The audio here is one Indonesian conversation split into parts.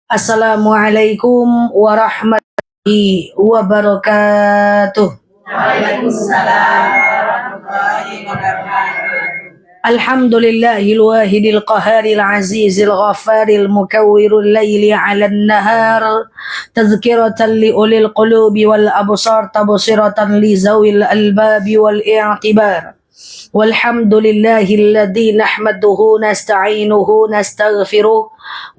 Assalamualaikum warahmatullahi wabarakatuh. Waalaikumsalam warahmatullahi wabarakatuh. Alhamdulillahil wahidil qaharil azizil ghafaril mukawwirul laili 'alan nahar tadhkiratan li ulil qulubi wal absar tabsiratan li zawil albabi wal i'tibar. Walhamdulillahilladzi nahmaduhu nasta'inuhu nastaghfiruh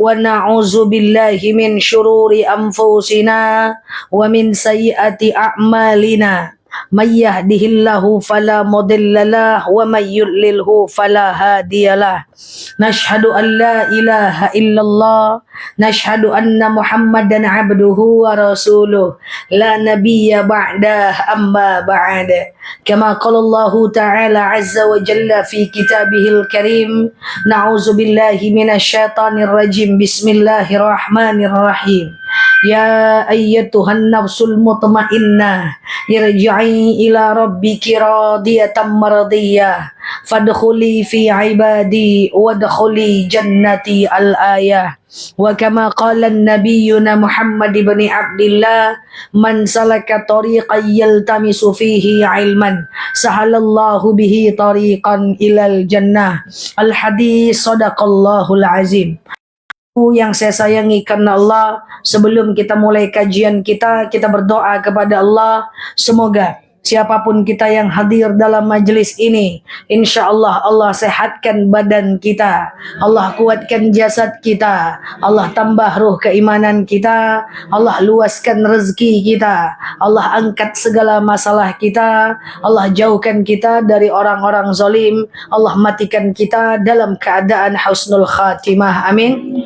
wa na'udzu billahi min syururi anfusina wa min sayyiati a'malina. May yahdihillahu fala mudhillalah wa may yudlilhu fala hadiyalah. Nashhadu an la ilaha illallah, nashhadu anna Muhammadan abduhu wa rasuluh, la nabiyya ba'dah amma ba'd. Kama qala Allah ta'ala azza wa jalla fi kitabihil karim, na'udzu billahi minasyaitonir rajim. Bismillahirrahmanirrahim. Ya ayyatuhan nafsul mutmainnah, irji'i ila rabbiki radiyatan mardiyah, fadkhuli fi ibadi wadkhuli jannati al-ayah. Wa kama qala nabiyyuna Muhammad ibn Abdillah, man salaka tariqan yaltamisu fihi ilman sahalallahu bihi tariqan ilal jannah. Al-hadis sadaqallahul azim. Yang saya sayangi karena Allah, sebelum kita mulai kajian kita berdoa kepada Allah, semoga siapapun kita yang hadir dalam majelis ini, insya Allah Allah sehatkan badan kita, Allah kuatkan jasad kita, Allah tambah ruh keimanan kita, Allah luaskan rezeki kita, Allah angkat segala masalah kita, Allah jauhkan kita dari orang-orang zalim, Allah matikan kita dalam keadaan husnul khatimah. Amin.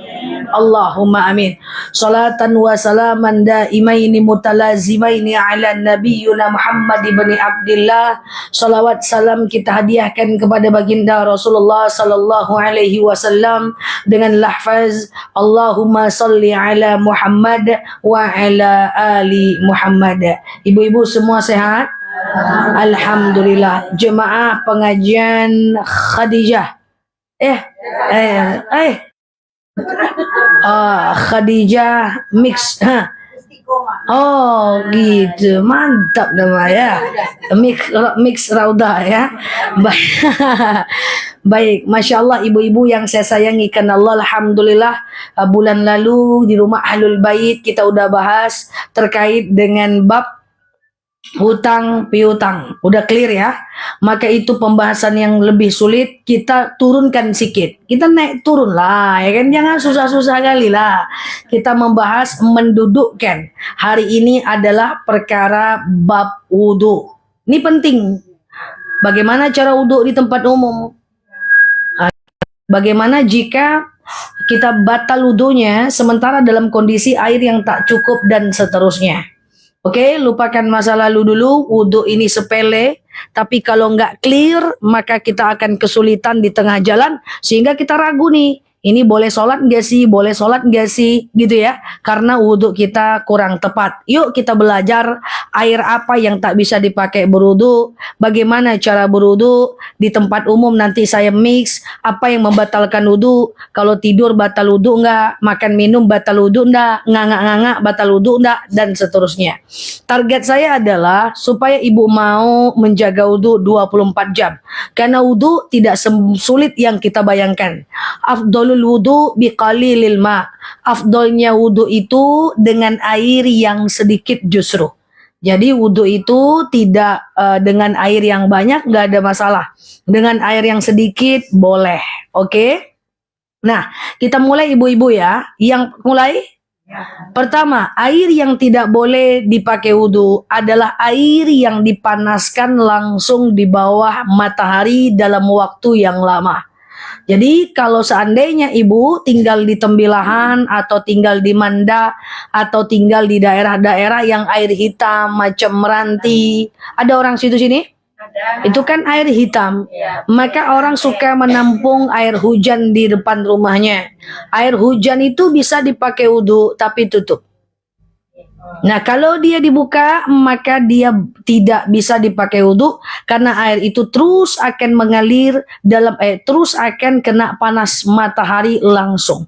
Allahumma amin. Salatan wa salaman daimaini mutalazimaini ala nabiyyuna Muhammad ibn Abdillah. Salawat salam kita hadiahkan kepada baginda Rasulullah sallallahu alaihi wasallam dengan lafaz Allahumma salli ala Muhammad wa ala ali Muhammad. Ibu-ibu semua sehat? Alhamdulillah. Jemaah pengajian Khadijah. Khadijah Mix. Oh gitu, mantap nama ya. Mix Rauda ya. Baik, Masya Allah ibu-ibu yang saya sayangi karena Allah. Alhamdulillah bulan lalu di rumah Ahlul Bait kita udah bahas terkait dengan bab hutang piutang, udah clear ya. Maka itu pembahasan yang lebih sulit, kita turunkan sikit, kita naik turun lah ya kan, jangan susah-susah kali lah. Kita membahas mendudukkan. Hari ini adalah perkara bab wudu. Ini penting. Bagaimana cara wudu di tempat umum? Bagaimana jika kita batal wudunya sementara dalam kondisi air yang tak cukup dan seterusnya. Oke, lupakan masa lalu dulu. Wudhu ini sepele, tapi kalau nggak clear, maka kita akan kesulitan di tengah jalan, sehingga kita ragu nih, ini boleh sholat nggak sih, boleh sholat nggak sih, gitu ya, karena wudhu kita kurang tepat. Yuk kita belajar air apa yang tak bisa dipakai berwudhu, bagaimana cara berwudhu di tempat umum. Nanti saya mix apa yang membatalkan wudhu, kalau tidur batal wudhu nggak, makan minum batal wudhu nggak, nganga-nganga batal wudhu nggak, dan seterusnya. Target saya adalah supaya ibu mau menjaga wudhu 24 jam, karena wudhu tidak sulit yang kita bayangkan. Afdolul wudu biqalilil ma. Afdolnya wudu itu dengan air yang sedikit justru. Jadi wudu itu tidak dengan air yang banyak, nggak ada masalah. Dengan air yang sedikit boleh. Oke? Nah, kita mulai ibu-ibu ya. Yang mulai? Pertama, air yang tidak boleh dipakai wudu adalah air yang dipanaskan langsung di bawah matahari dalam waktu yang lama. Jadi kalau seandainya ibu tinggal di Tembilahan atau tinggal di Manda atau tinggal di daerah-daerah yang air hitam macam Meranti, ada orang situ sini? Itu kan air hitam. Maka orang suka menampung air hujan di depan rumahnya. Air hujan itu bisa dipakai wudhu tapi tutup. Nah, kalau dia dibuka, maka dia tidak bisa dipakai wudhu karena air itu terus akan mengalir dalam terus akan kena panas matahari langsung.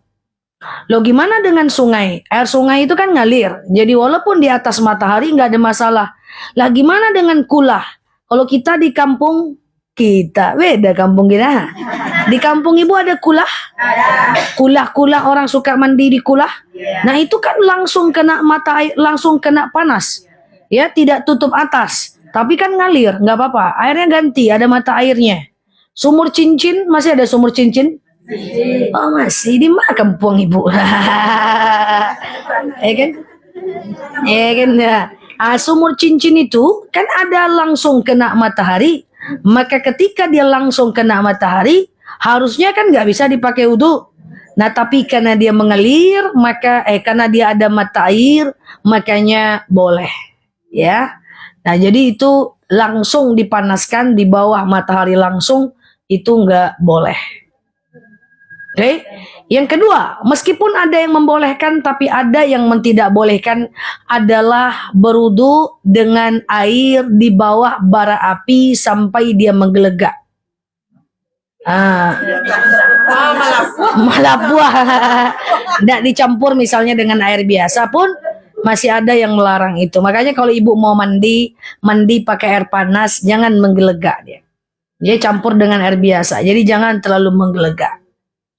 Loh gimana dengan sungai? Air sungai itu kan ngalir. Jadi walaupun di atas matahari nggak ada masalah. Lah gimana dengan kulah? Kalau kita di kampung kita, beda kampung kita. Di kampung ibu ada kulah? Kulah-kulah orang suka mandi di kulah. Nah itu kan langsung kena mata air, langsung kena panas. Ya tidak tutup atas. Tapi kan ngalir, nggak apa-apa. Airnya ganti, ada mata airnya. Sumur cincin, masih ada sumur cincin? Oh masih di mana kampung ibu? Ya kan? Ya kan ya. Sumur cincin itu kan ada langsung kena matahari. Maka ketika dia langsung kena matahari, harusnya kan nggak bisa dipakai wudhu. Nah tapi karena dia mengalir, maka karena dia ada mata air, makanya boleh. Ya. Nah jadi itu langsung dipanaskan di bawah matahari langsung itu nggak boleh. Oke, yang kedua, meskipun ada yang membolehkan, tapi ada yang tidak bolehkan adalah berwudu dengan air di bawah bara api sampai dia menggelegak. Malah buah, tidak dicampur misalnya dengan air biasa pun masih ada yang melarang itu. Makanya kalau ibu mau mandi pakai air panas, jangan menggelegak dia. Dia campur dengan air biasa, jadi jangan terlalu menggelegak.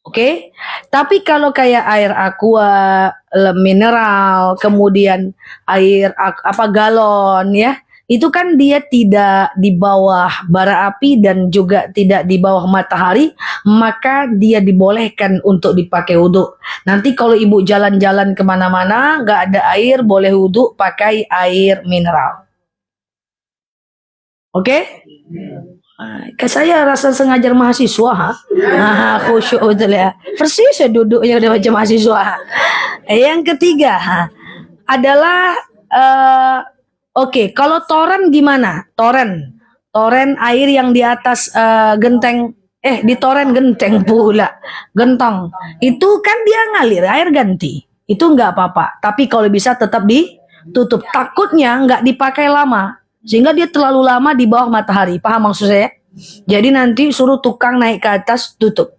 Oke, tapi kalau kayak air aqua, mineral, kemudian air galon ya, itu kan dia tidak di bawah bara api dan juga tidak di bawah matahari, maka dia dibolehkan untuk dipakai wudhu. Nanti kalau ibu jalan-jalan kemana-mana, nggak ada air, boleh wudhu pakai air mineral. Oke? Saya rasa sengaja mahasiswa, khusyuk betul ya. Persis saya duduknya udah macam mahasiswa. Yang ketiga adalah kalau toren gimana? Toren air yang di atas genteng, di toren genteng pula, gentong. Itu kan dia ngalir air ganti. Itu nggak apa-apa. Tapi kalau bisa tetap ditutup. Takutnya nggak dipakai lama. Sehingga dia terlalu lama di bawah matahari. Paham maksud saya? Jadi nanti suruh tukang naik ke atas tutup.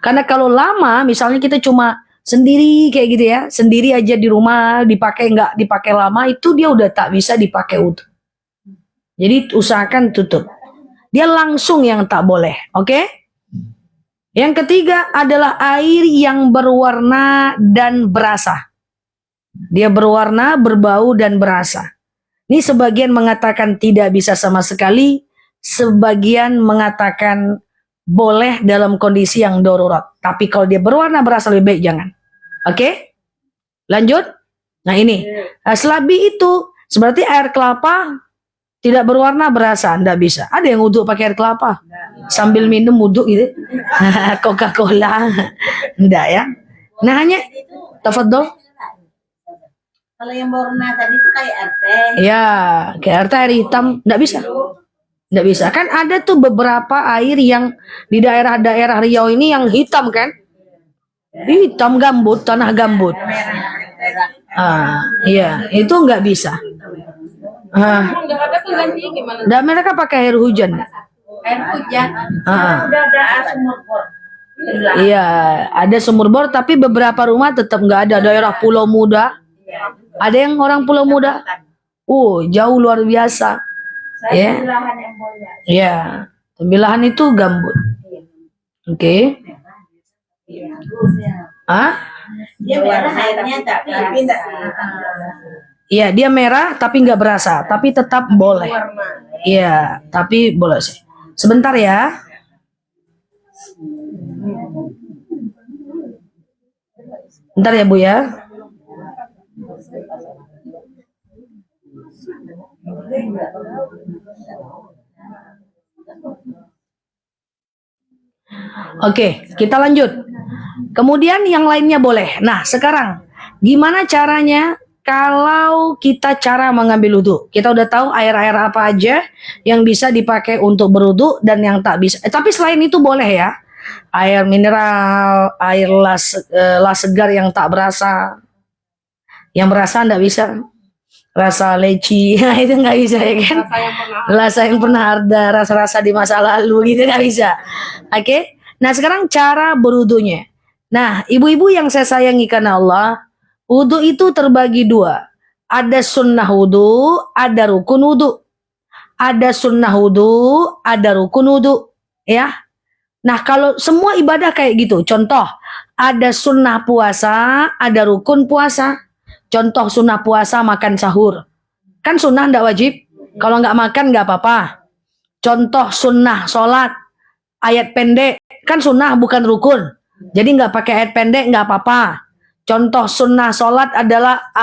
Karena kalau lama misalnya kita cuma sendiri kayak gitu ya. Sendiri aja di rumah nggak dipakai lama. Itu dia udah tak bisa dipakai wudhu. Jadi usahakan tutup. Dia langsung yang tak boleh. Oke? Yang ketiga adalah air yang berwarna dan berasa. Dia berwarna, berbau dan berasa. Ini sebagian mengatakan tidak bisa sama sekali, sebagian mengatakan boleh dalam kondisi yang darurat. Tapi kalau dia berwarna berasa lebih baik jangan. Oke? Lanjut. Nah ini, selabi itu seperti air kelapa tidak berwarna berasa, enggak bisa. Ada yang wudhu pakai air kelapa sambil minum wudhu gitu. Coca-Cola. Enggak ya. Nah hanya tafadhol. Kalau yang berwarna tadi itu kayak air teh. Ya, kayak air teh, air hitam, nggak bisa. Nggak bisa. Kan ada tuh beberapa air yang di daerah-daerah Riau ini yang hitam kan? Hitam gambut, tanah gambut. Iya, itu nggak bisa. Nggak ada penggantinya gimana? Dan mereka pakai air hujan. Air hujan. Udah ada sumur bor. Iya, ada sumur bor, tapi beberapa rumah tetap nggak ada. Daerah Pulau Muda. Ada yang orang Pulau Muda, jauh luar biasa. Ya, Lahan yang boleh. ya, tembilahan itu gambut. Oke. Dia merah airnya tapi tidak. Iya, dia merah tapi nggak berasa, tapi tetap boleh. Iya, tapi boleh sih. Sebentar ya. Bentar ya Bu ya. Oke, kita lanjut. Kemudian yang lainnya boleh. Nah, sekarang gimana caranya kalau kita cara mengambil wudhu? Kita udah tahu air-air apa aja yang bisa dipakai untuk berwudhu dan yang tak bisa. Tapi selain itu boleh ya. Air mineral, air las segar yang tak berasa. Yang berasa enggak bisa. Rasa leci, itu nggak bisa ya kan? Rasa yang pernah ada, rasa-rasa di masa lalu gitu nggak bisa. Oke? Nah sekarang cara berwudunya. Nah, ibu-ibu yang saya sayangi karena Allah, wudhu itu terbagi dua. Ada sunnah wudhu, ada rukun wudhu. Ada sunnah wudhu, ada rukun wudhu. Ya. Nah, kalau semua ibadah kayak gitu, contoh, ada sunnah puasa, ada rukun puasa. Contoh sunnah puasa makan sahur. Kan sunnah nggak wajib. Kalau nggak makan nggak apa-apa. Contoh sunnah sholat, ayat pendek. Kan sunnah bukan rukun. Jadi nggak pakai ayat pendek nggak apa-apa. Contoh sunnah sholat adalah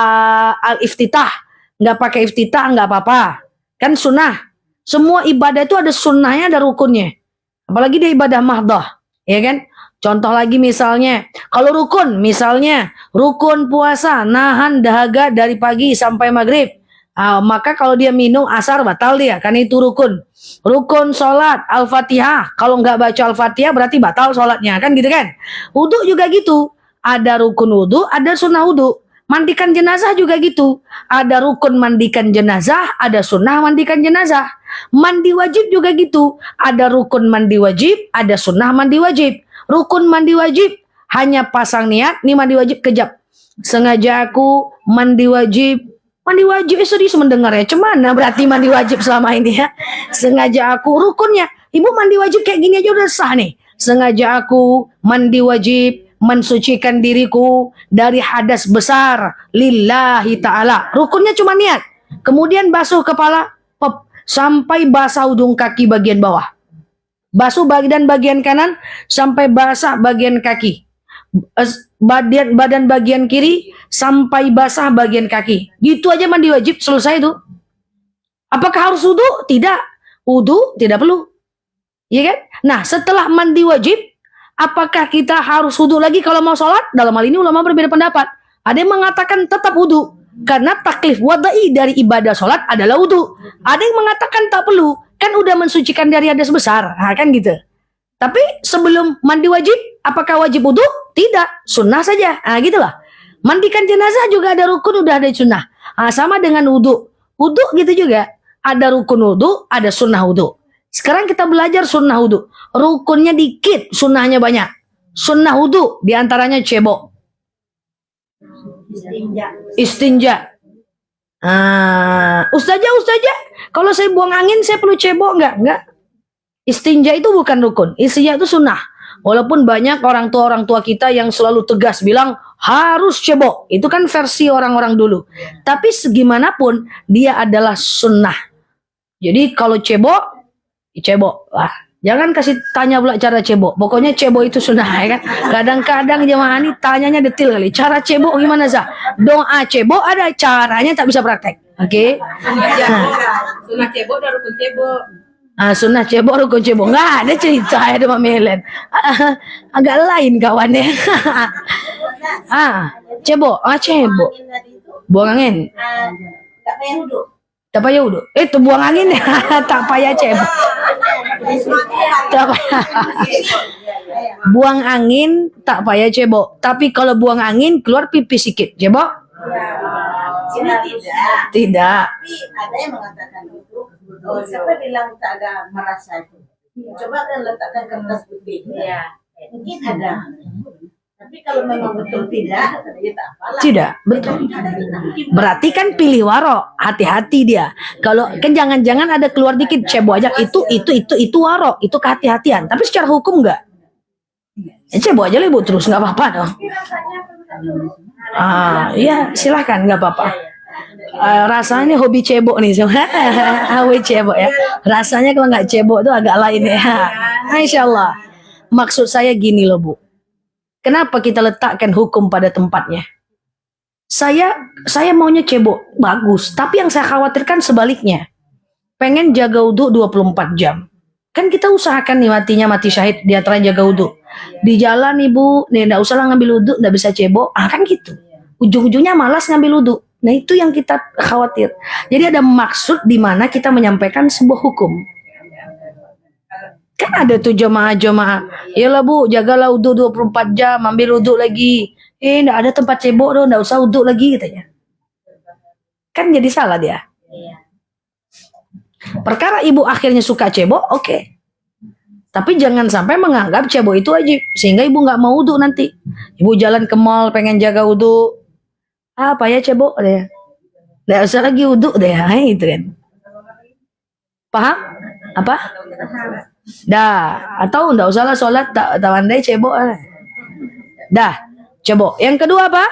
al-iftitah. Nggak pakai iftitah nggak apa-apa. Kan sunnah. Semua ibadah itu ada sunnahnya, ada rukunnya. Apalagi dia ibadah mahdoh. Ya kan? Contoh lagi misalnya, kalau rukun, misalnya rukun puasa, nahan dahaga dari pagi sampai maghrib. Maka kalau dia minum asar batal dia, karena itu rukun. Rukun sholat, al-fatihah. Kalau nggak baca al-fatihah berarti batal sholatnya, kan gitu kan? Wudhu juga gitu. Ada rukun wudhu, ada sunnah wudhu. Mandikan jenazah juga gitu. Ada rukun mandikan jenazah, ada sunnah mandikan jenazah. Mandi wajib juga gitu. Ada rukun mandi wajib, ada sunnah mandi wajib. Rukun mandi wajib hanya pasang niat, nih mandi wajib kejap. Sengaja aku mandi wajib. Mandi wajib serius mendengar ya. Cemana berarti mandi wajib selama ini ya. Sengaja aku rukunnya. Ibu mandi wajib kayak gini aja udah sah nih. Sengaja aku mandi wajib mensucikan diriku dari hadas besar lillahi ta'ala. Rukunnya cuma niat. Kemudian basuh kepala sampai basah ujung kaki bagian bawah. Basuh badan kanan sampai basah bagian kaki. Badan bagian kiri sampai basah bagian kaki. Gitu aja mandi wajib, selesai itu. Apakah harus wudhu? Tidak. Wudhu tidak perlu. Iya kan? Nah, setelah mandi wajib, apakah kita harus wudhu lagi kalau mau sholat? Dalam hal ini ulama berbeda pendapat. Ada yang mengatakan tetap wudhu. Karena taklif wadai dari ibadah sholat adalah wudhu. Ada yang mengatakan tak perlu. Kan udah mensucikan dari hadas besar. Nah, kan gitu. Tapi sebelum mandi wajib, apakah wajib wudhu? Tidak. Sunnah saja. Nah, gitulah. Mandikan jenazah juga ada rukun, udah ada sunnah. Nah, sama dengan wudhu. Wudhu gitu juga. Ada rukun wudhu, ada sunnah wudhu. Sekarang kita belajar sunnah wudhu. Rukunnya dikit, sunnahnya banyak. Sunnah wudhu diantaranya cebok. Istinja. Ustazah, kalau saya buang angin saya perlu cebok enggak? Istinja itu bukan rukun. Istinja itu sunnah. Walaupun banyak orang tua kita yang selalu tegas bilang harus cebok. Itu kan versi orang-orang dulu. Tapi segimanapun dia adalah sunnah. Jadi kalau cebok, cebok lah. Jangan kasih tanya pula cara cebok. Pokoknya cebok itu sunnah ya kan. Kadang-kadang jemaah ini tanyanya detail kali. Cara cebok gimana sah? Doa cebok ada caranya tak bisa praktek. Oke. Sunnah cebok dan rukun cebok. Sunnah cebok, rukun cebok. Nggak ada cerita ya Mbak Melen. Agak lain kawannya. Cebok, cebok. Buang angin. Tak payah wudhu. Tak payah wudhu. Itu buang angin ya. Tak payah cebok. Tak payah. Buang angin tak payah cebok. Tapi kalau buang angin keluar pipis sedikit. Cebok? Sini tidak. Tidak. Tapi ada yang mengatakan itu. Siapa bilang tak ada merasa itu? Coba kan letakkan kertas putih. Ya. Mungkin ada. Tapi kalau memang betul tidak, ya tak apalah. Tidak, betul. Berarti kan pilih warok, hati-hati dia. Kalau kan jangan-jangan ada keluar dikit cebok aja itu warok, itu kehati-hatian. Tapi secara hukum enggak. Cebok aja lah ibu terus nggak apa-apa dong. Iya silahkan nggak apa-apa. Rasanya hobi cebok nih semua. Hobi cebok ya. Rasanya kalau nggak cebok itu agak lain ya. Insya Allah. Maksud saya gini loh Bu. Kenapa kita letakkan hukum pada tempatnya? Saya maunya cebok, bagus. Tapi yang saya khawatirkan sebaliknya. Pengen jaga wudhu 24 jam. Kan kita usahakan nih mati syahid di antara jaga wudhu. Di jalan ibu, nih nggak usah lah ngambil wudhu, nggak bisa cebok. Kan gitu. Ujung-ujungnya malas ngambil wudhu. Nah itu yang kita khawatir. Jadi ada maksud di mana kita menyampaikan sebuah hukum. Kan ada tuh jemaah-jemaah. Yalah Bu, jagalah wudhu 24 jam, ambil wudhu lagi. Enggak ada tempat cebok dong, enggak usah wudhu lagi katanya. Kan jadi salah dia. Perkara ibu akhirnya suka cebok, oke. Tapi jangan sampai menganggap cebok itu wajib. Sehingga ibu nggak mau wudhu nanti. Ibu jalan ke mall pengen jaga wudhu. Apa ya cebok deh. Nggak usah lagi wudhu deh. Gitu kan. Paham? Apa? Dah. Atau nggak usah lah sholat tak pandai cebok. Dah. Cebok. Yang kedua apa?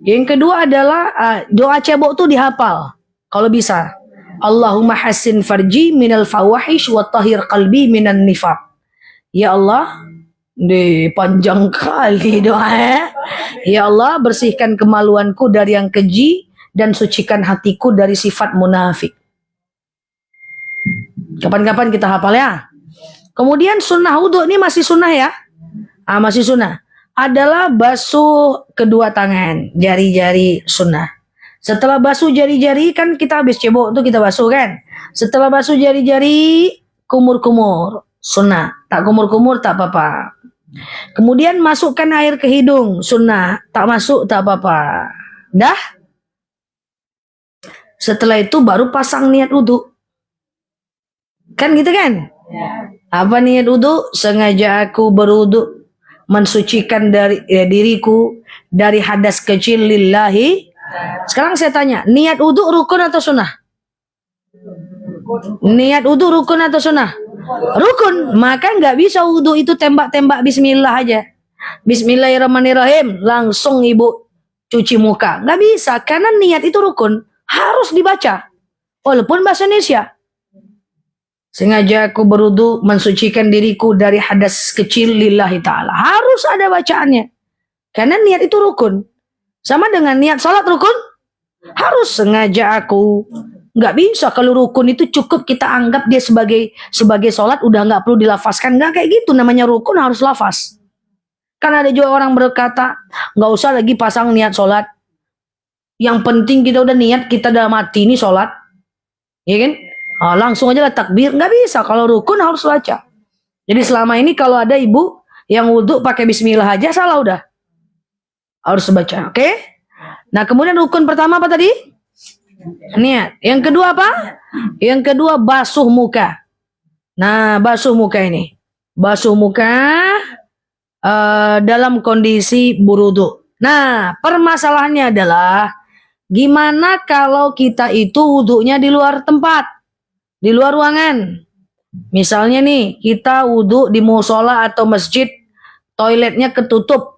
Yang kedua adalah doa cebok tuh dihafal. Kalau bisa. Allahumma hassin farji minal fawahish wa tahir qalbi minan nifaq. Ya Allah, panjang kali doa ya. Ya Allah, bersihkan kemaluanku dari yang keji dan sucikan hatiku dari sifat munafik. Kapan-kapan kita hafal ya. Kemudian sunnah wudhu ini masih sunnah ya. Masih sunnah. Adalah basuh kedua tangan, jari-jari sunnah. Setelah basuh jari-jari kan kita habis cebok tuh kita basuh kan. Setelah basuh jari-jari kumur-kumur sunnah. Tak kumur-kumur tak apa-apa. Kemudian masukkan air ke hidung sunnah. Tak masuk tak apa-apa. Dah. Setelah itu baru pasang niat wudhu. Kan gitu kan? Apa niat wudhu? Sengaja aku berwudhu mensucikan dari diriku dari hadas kecil lillahi. Sekarang saya tanya, niat wudhu rukun atau sunnah? Niat wudhu rukun atau sunnah? Rukun. Maka nggak bisa wudhu itu tembak-tembak bismillah aja. Bismillahirrahmanirrahim. Langsung ibu cuci muka. Nggak bisa, karena niat itu rukun. Harus dibaca. Walaupun bahasa Indonesia. Sengaja aku berwudhu mensucikan diriku dari hadas kecil lillahi ta'ala. Harus ada bacaannya. Karena niat itu rukun. Sama dengan niat sholat rukun. Harus sengaja aku. Nggak bisa kalau rukun itu cukup kita anggap dia sebagai sholat udah nggak perlu dilafazkan. Nggak kayak gitu, namanya rukun harus lafaz. Kan ada juga orang berkata nggak usah lagi pasang niat sholat. Yang penting kita udah niat kita udah mati ini sholat. Ya kan? Langsung aja lah takbir. Nggak bisa, kalau rukun harus baca. Jadi selama ini kalau ada ibu yang wudhu pakai bismillah aja salah udah. Harus baca, oke? Nah, kemudian rukun pertama apa tadi? Niat. Yang kedua apa? Yang kedua basuh muka. Nah, basuh muka ini. Basuh muka dalam kondisi berwudu. Nah, permasalahannya adalah gimana kalau kita itu wudunya di luar tempat, di luar ruangan. Misalnya nih, kita wudu di musola atau masjid, toiletnya ketutup.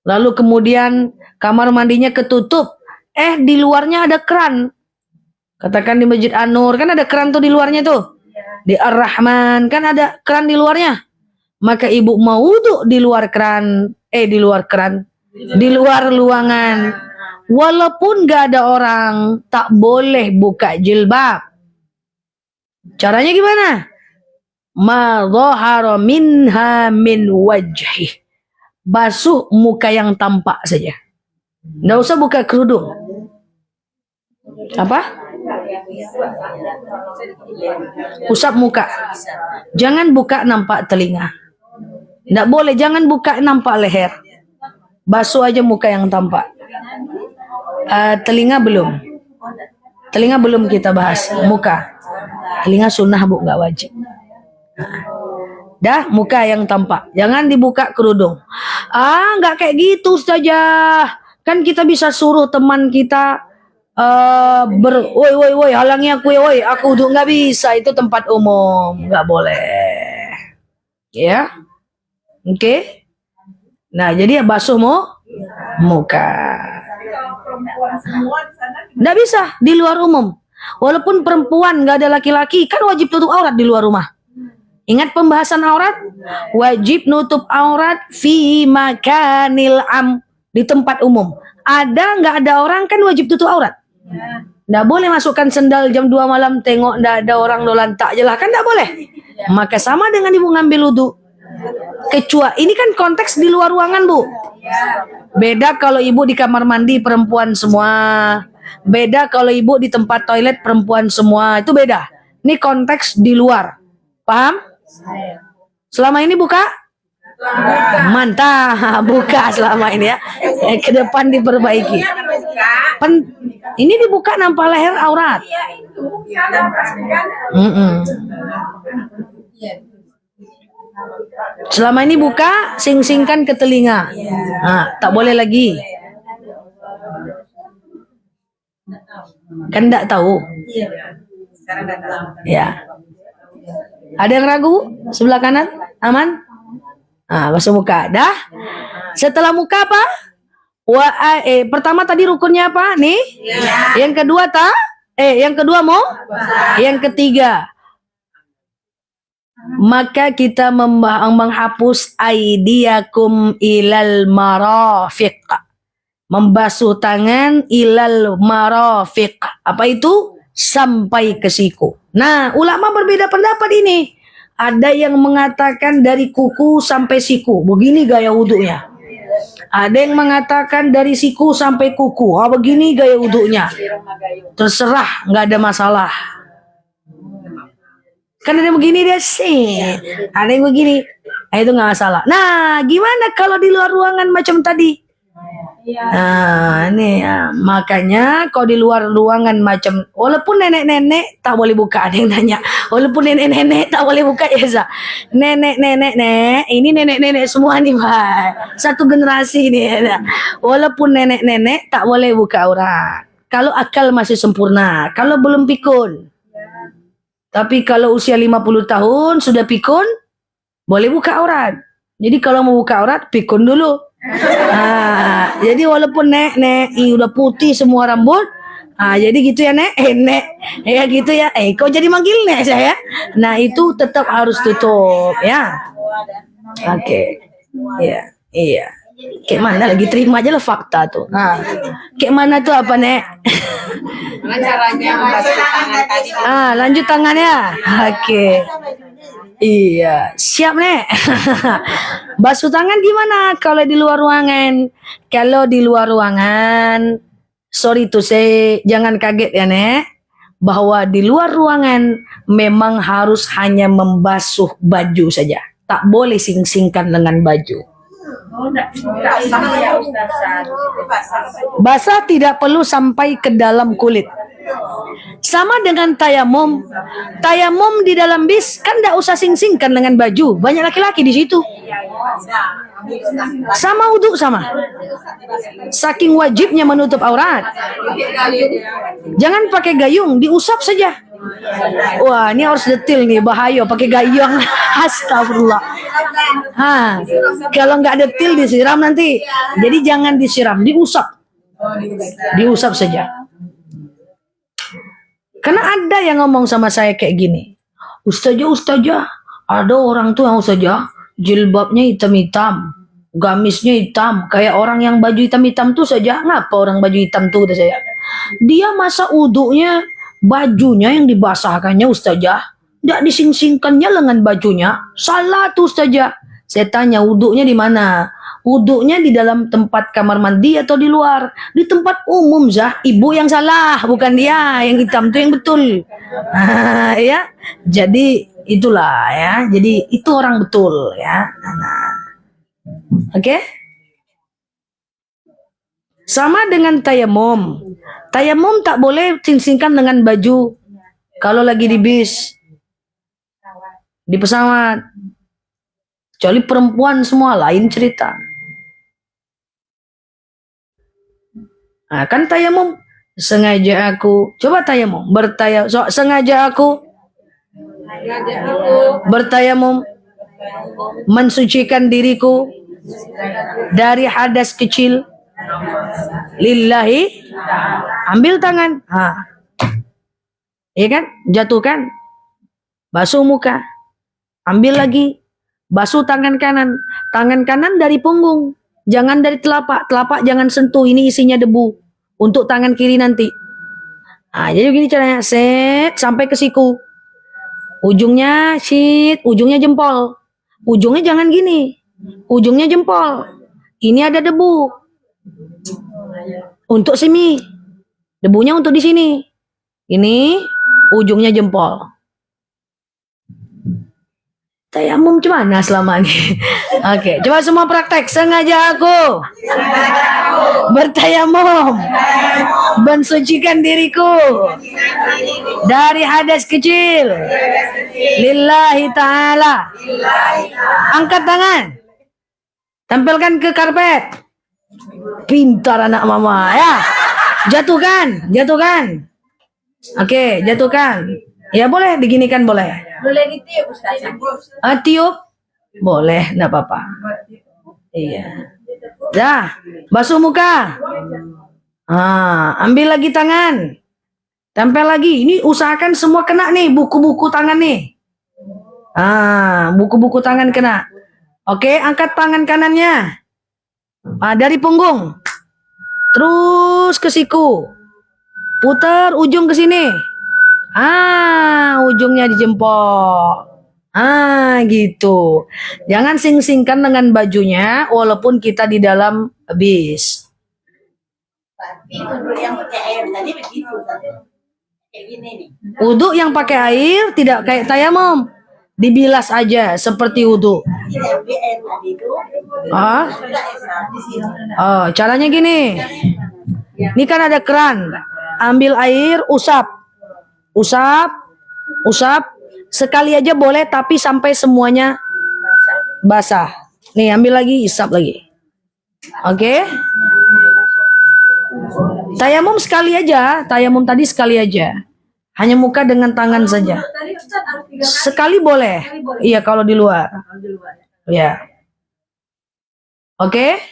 Lalu kemudian kamar mandinya ketutup. Di luarnya ada keran. Katakan di Masjid An-Nur, kan ada keran tuh di luarnya tuh. Di Ar-Rahman, kan ada keran di luarnya. Maka ibu mau wudhu di luar keran. Di luar ruangan. Walaupun gak ada orang, tak boleh buka jilbab. Caranya gimana? Ma dhahara minha min wajhi. Basuh muka yang tampak saja. Nggak usah buka kerudung. Apa? Usap muka. Jangan buka nampak telinga. Nggak boleh, jangan buka nampak leher. Basuh aja muka yang tampak. Telinga belum. Telinga belum kita bahas. Muka. Telinga sunnah bu, nggak wajib. Dah, muka yang tampak. Jangan dibuka kerudung. Nggak kayak gitu saja. Kan kita bisa suruh teman kita woi, halangi aku ya, woi, aku wudhu. Nggak bisa, itu tempat umum. Nggak boleh. Ya. Oke. Nah, jadi ya basuh muka. Nggak bisa, di luar umum. Walaupun perempuan nggak ada laki-laki, kan wajib tutup aurat di luar rumah. Ingat pembahasan aurat? Wajib nutup aurat fi makanil am, di tempat umum. Ada nggak ada orang kan wajib tutup aurat. Nggak boleh masukkan sendal jam 2 malam tengok nggak ada orang dolantak jelas, kan nggak boleh. Maka sama dengan ibu ngambil wudhu. Kecuali ini kan konteks di luar ruangan bu. Beda kalau ibu di kamar mandi perempuan semua. Beda kalau ibu di tempat toilet perempuan semua. Itu beda. Ini konteks di luar. Paham? Selama ini buka? Mantap, buka selama ini ya. Ke depan diperbaiki. Ini dibuka nampak leher aurat. Selama ini buka, sing-singkan ke telinga. Nah, tak boleh lagi. Kan enggak tahu. Ya. Ada yang ragu? Sebelah kanan? Aman? Basuh muka. Dah? Setelah muka apa? Pertama tadi rukunnya apa? Nih. Yang kedua yang kedua mau? Yang ketiga. Maka kita menghapus aidiakum ilal marafiq. Membasuh tangan ilal marafiq. Apa itu? Sampai ke siku. Nah, ulama berbeda pendapat ini. Ada yang mengatakan dari kuku sampai siku. Begini gaya wudhunya. Ada yang mengatakan dari siku sampai kuku. Begini gaya wudhunya. Terserah, nggak ada masalah. Kan ada yang begini dia sih, ada yang begini, itu nggak masalah. Nah, gimana kalau di luar ruangan macam tadi? Nah, ini ya. Makanya kalau di luar ruangan macam, walaupun nenek-nenek tak boleh buka. Ada yang nanya, walaupun nenek-nenek tak boleh buka ya Za? Nenek-nenek, ini nenek-nenek semua nih Pak. Satu generasi ini ya. Walaupun nenek-nenek tak boleh buka aurat. Kalau akal masih sempurna, kalau belum pikun. Tapi kalau usia 50 tahun sudah pikun, boleh buka aurat. Jadi kalau mau buka aurat, pikun dulu. Jadi walaupun nek udah putih semua rambut, jadi gitu ya nek, ya gitu ya. Kau jadi manggil nek saya. Nah itu tetap harus tutup ya. Oke. Iya. Kayak mana lagi terima aja lah fakta tuh. Kayak mana tuh apa nek? Caranya membasuh tangan tadi. Lanjut tangannya. Oke. Iya, siap nek. Basuh tangan gimana kalau di luar ruangan? Kalau di luar ruangan, sorry to say, jangan kaget ya nek, bahwa di luar ruangan memang harus hanya membasuh baju saja. Tak boleh sing-singkan dengan baju. Basah tidak perlu sampai ke dalam kulit. Sama dengan tayamum. Tayamum di dalam bis kan tidak usah sing-singkan dengan baju. Banyak laki-laki di situ. Sama wudhu sama. Saking wajibnya menutup aurat. Jangan pakai gayung, diusap saja. Wah, ini harus detail nih, bahaya pakai gayung. Astagfirullah. Kalau nggak detail disiram nanti. Jadi jangan disiram, diusap. Diusap saja. Karena ada yang ngomong sama saya kayak gini. Ustazah, ada orang tuh yang ustazah, jilbabnya hitam-hitam, gamisnya hitam, kayak orang yang baju hitam-hitam tuh saja. Ngapa orang baju hitam tuh, kata saya. Dia masa uduknya, bajunya yang dibasahkannya ustazah, tidak dising-singkannya lengan bajunya. Salah tuh ustazah. Saya tanya, wuduknya di mana? Wuduknya di dalam tempat kamar mandi atau di luar? Di tempat umum, Zah. Ibu yang salah, bukan dia. Yang hitam itu yang betul. Ya. Jadi itulah ya. Jadi itu orang betul ya. Oke? Sama dengan tayamum. Tayamum tak boleh sing-singkan dengan baju. Kalau lagi di bis, di pesawat. Kecuali perempuan semua, lain cerita. Kan tayamum, sengaja aku, coba tayamum, sengaja aku bertayamum, mensucikan diriku dari hadas kecil, lillahi, ambil tangan, iya kan, jatuhkan, basuh muka, ambil lagi, basuh tangan kanan dari punggung. Jangan dari telapak jangan sentuh, ini isinya debu. Untuk tangan kiri nanti. Jadi begini caranya, set sampai ke siku. Ujungnya ujungnya jempol. Ujungnya jangan gini. Ujungnya jempol. Ini ada debu. Untuk sini. Debunya untuk di sini. Ini ujungnya jempol. Tayamum gimana selama ini? Oke, coba semua praktek. Sengaja aku Bertayamum. Mensucikan diriku dari hadas kecil. Lillahi ta'ala. Angkat tangan. Tempelkan ke karpet. Pintar anak mama ya. Jatuhkan, jatuhkan. Oke, jatuhkan. Ya boleh diginikan boleh. Boleh ditiup Ustaz. Tiup boleh, enggak apa-apa. Iya. Dah, basuh muka. Ambil lagi tangan. Tempel lagi. Ini usahakan semua kena nih buku-buku tangan nih. Buku-buku tangan kena. Oke, angkat tangan kanannya. Dari punggung. Terus ke siku. Putar ujung ke sini. Ujungnya di jempol. Gitu. Jangan sing-singkan dengan bajunya walaupun kita di dalam bis. Tapi untuk yang pakai air tadi begitu tadi. Kayak gini nih. Wudhu yang pakai air tidak kayak tayamum. Dibilas aja seperti wudhu. Ini ambil air tadi itu. Di sini. Caranya gini. Ini kan ada keran. Ambil air, usap. Usap. Sekali aja boleh tapi sampai semuanya basah. Nih, ambil lagi, isap lagi. Oke? Tayamum sekali aja. Tayamum tadi sekali aja. Hanya muka dengan tangan saja. Sekali boleh. Iya, kalau di luar. Ya. Oke?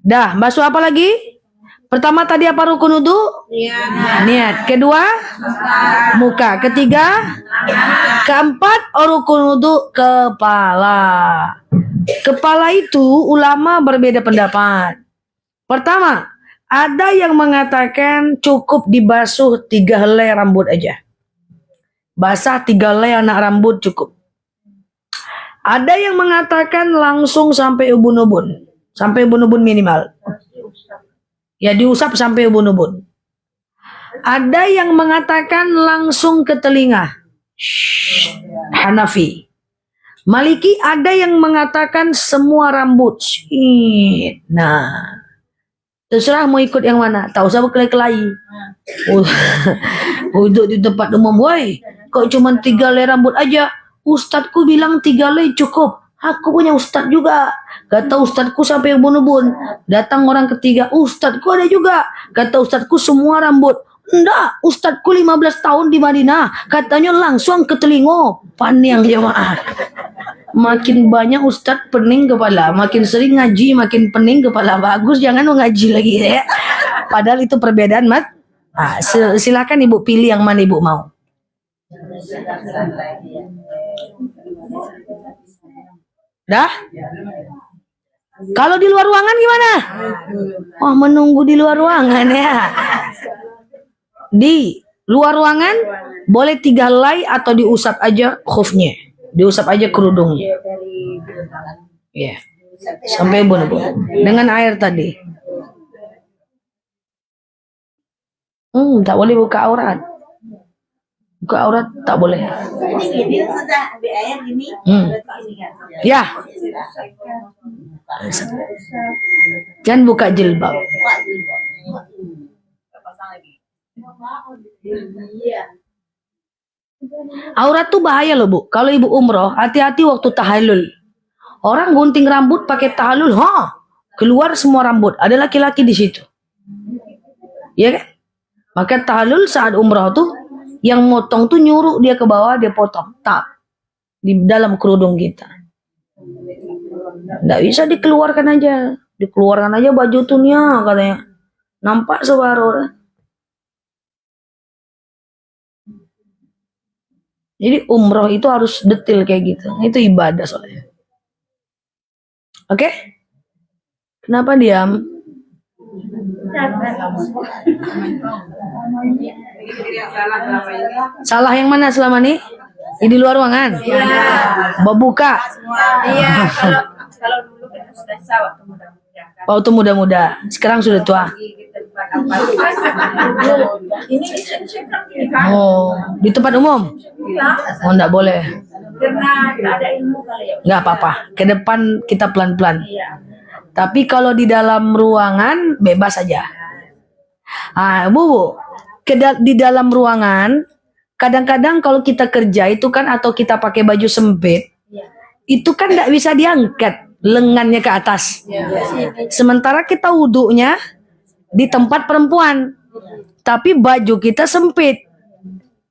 Dah, basuh apa lagi? Pertama tadi apa rukun wudu? Niat. Kedua? Muka. Ketiga? Keempat, rukun wudu kepala. Kepala itu ulama berbeda pendapat. Pertama, ada yang mengatakan cukup dibasuh 3 helai rambut aja. Basah 3 helai anak rambut cukup. Ada yang mengatakan langsung sampai ubun-ubun. Sampai ubun-ubun minimal. Ya diusap sampai ubun-ubun. Ada yang mengatakan langsung ke telinga. Hanafi. Maliki ada yang mengatakan semua rambut. Nah, terserah mau ikut yang mana. Tak usah berkelahi-kelahi. Duduk di tempat umum, woi. Kok cuma 3 helai rambut aja? Ustadku bilang 3 helai cukup. Aku punya ustad juga. Kata ustadku sampai ubun-ubun. Datang orang ketiga, ustadku ada juga. Kata ustadku semua rambut. Enggak, ustadku 15 tahun di Madinah. Katanya langsung ke telingo. Panjang jemaah. Makin banyak ustad pening kepala. Makin sering ngaji, makin pening kepala. Bagus, jangan mengaji lagi ya. Padahal itu perbedaan, Mat. Silakan ibu pilih yang mana ibu mau. Dah? Kalau di luar ruangan gimana? Menunggu di luar ruangan ya. Di luar ruangan boleh 3 helai atau diusap aja khufnya. Diusap aja kerudungnya. Ya. Sampai ubun-ubun. Dengan air tadi. Tak boleh buka aurat. Buka aurat tak boleh. Ini gini sudah ambil air gini. Ya. Jangan buka jilbab. Aurat tuh bahaya loh Bu. Kalau ibu umroh, hati-hati waktu tahallul. Orang gunting rambut pakai tahallul, keluar semua rambut. Ada laki-laki di situ. Iya kan? Maka tahallul saat umroh tuh yang motong tuh nyuruh dia ke bawah, dia potong. Tak. Di dalam kerudung kita. Nggak bisa dikeluarkan aja. Dikeluarkan aja baju tunya katanya. Nampak separuh. Jadi umroh itu harus detail kayak gitu. Itu ibadah soalnya. Oke? Kenapa diam? Salah yang mana selama ini? Di luar ruangan? Buka? Iya, kalau dulu kan sudah sawah muda-muda. Waktu muda-muda. Sekarang sudah tua. Di tempat umum? Enggak boleh. Karena ada ilmu kali ya. Enggak apa-apa. Ke depan kita pelan-pelan. Tapi kalau di dalam ruangan bebas saja. Bu, di dalam ruangan kadang-kadang kalau kita kerja itu kan atau kita pakai baju sempit, itu kan tidak bisa diangkat lengannya ke atas. Sementara kita wudhunya di tempat perempuan, tapi baju kita sempit.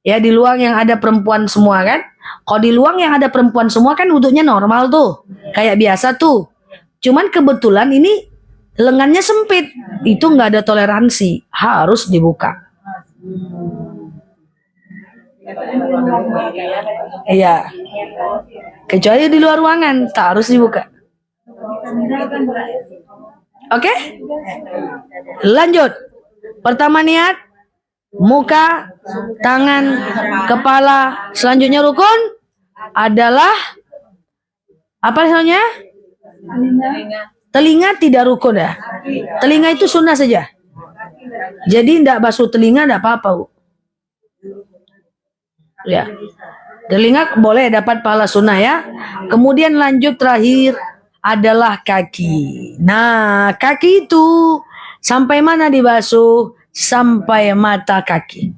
Ya di luar yang ada perempuan semua kan. Kalau di luar yang ada perempuan semua kan wudhunya normal tuh, kayak biasa tuh. Cuman kebetulan ini lengannya sempit, itu nggak ada toleransi, harus dibuka. Iya. Kecuali di luar ruangan, tak harus dibuka. Oke? Lanjut. Pertama niat, muka, tangan, kepala. Selanjutnya rukun adalah apa misalnya? Telinga tidak rukun ya. Telinga itu sunnah saja. Jadi tidak basuh telinga tidak apa-apa, Bu. Ya. Telinga boleh dapat pahala sunnah ya. Kemudian lanjut terakhir adalah kaki. Nah, kaki itu sampai mana dibasuh? Sampai mata kaki.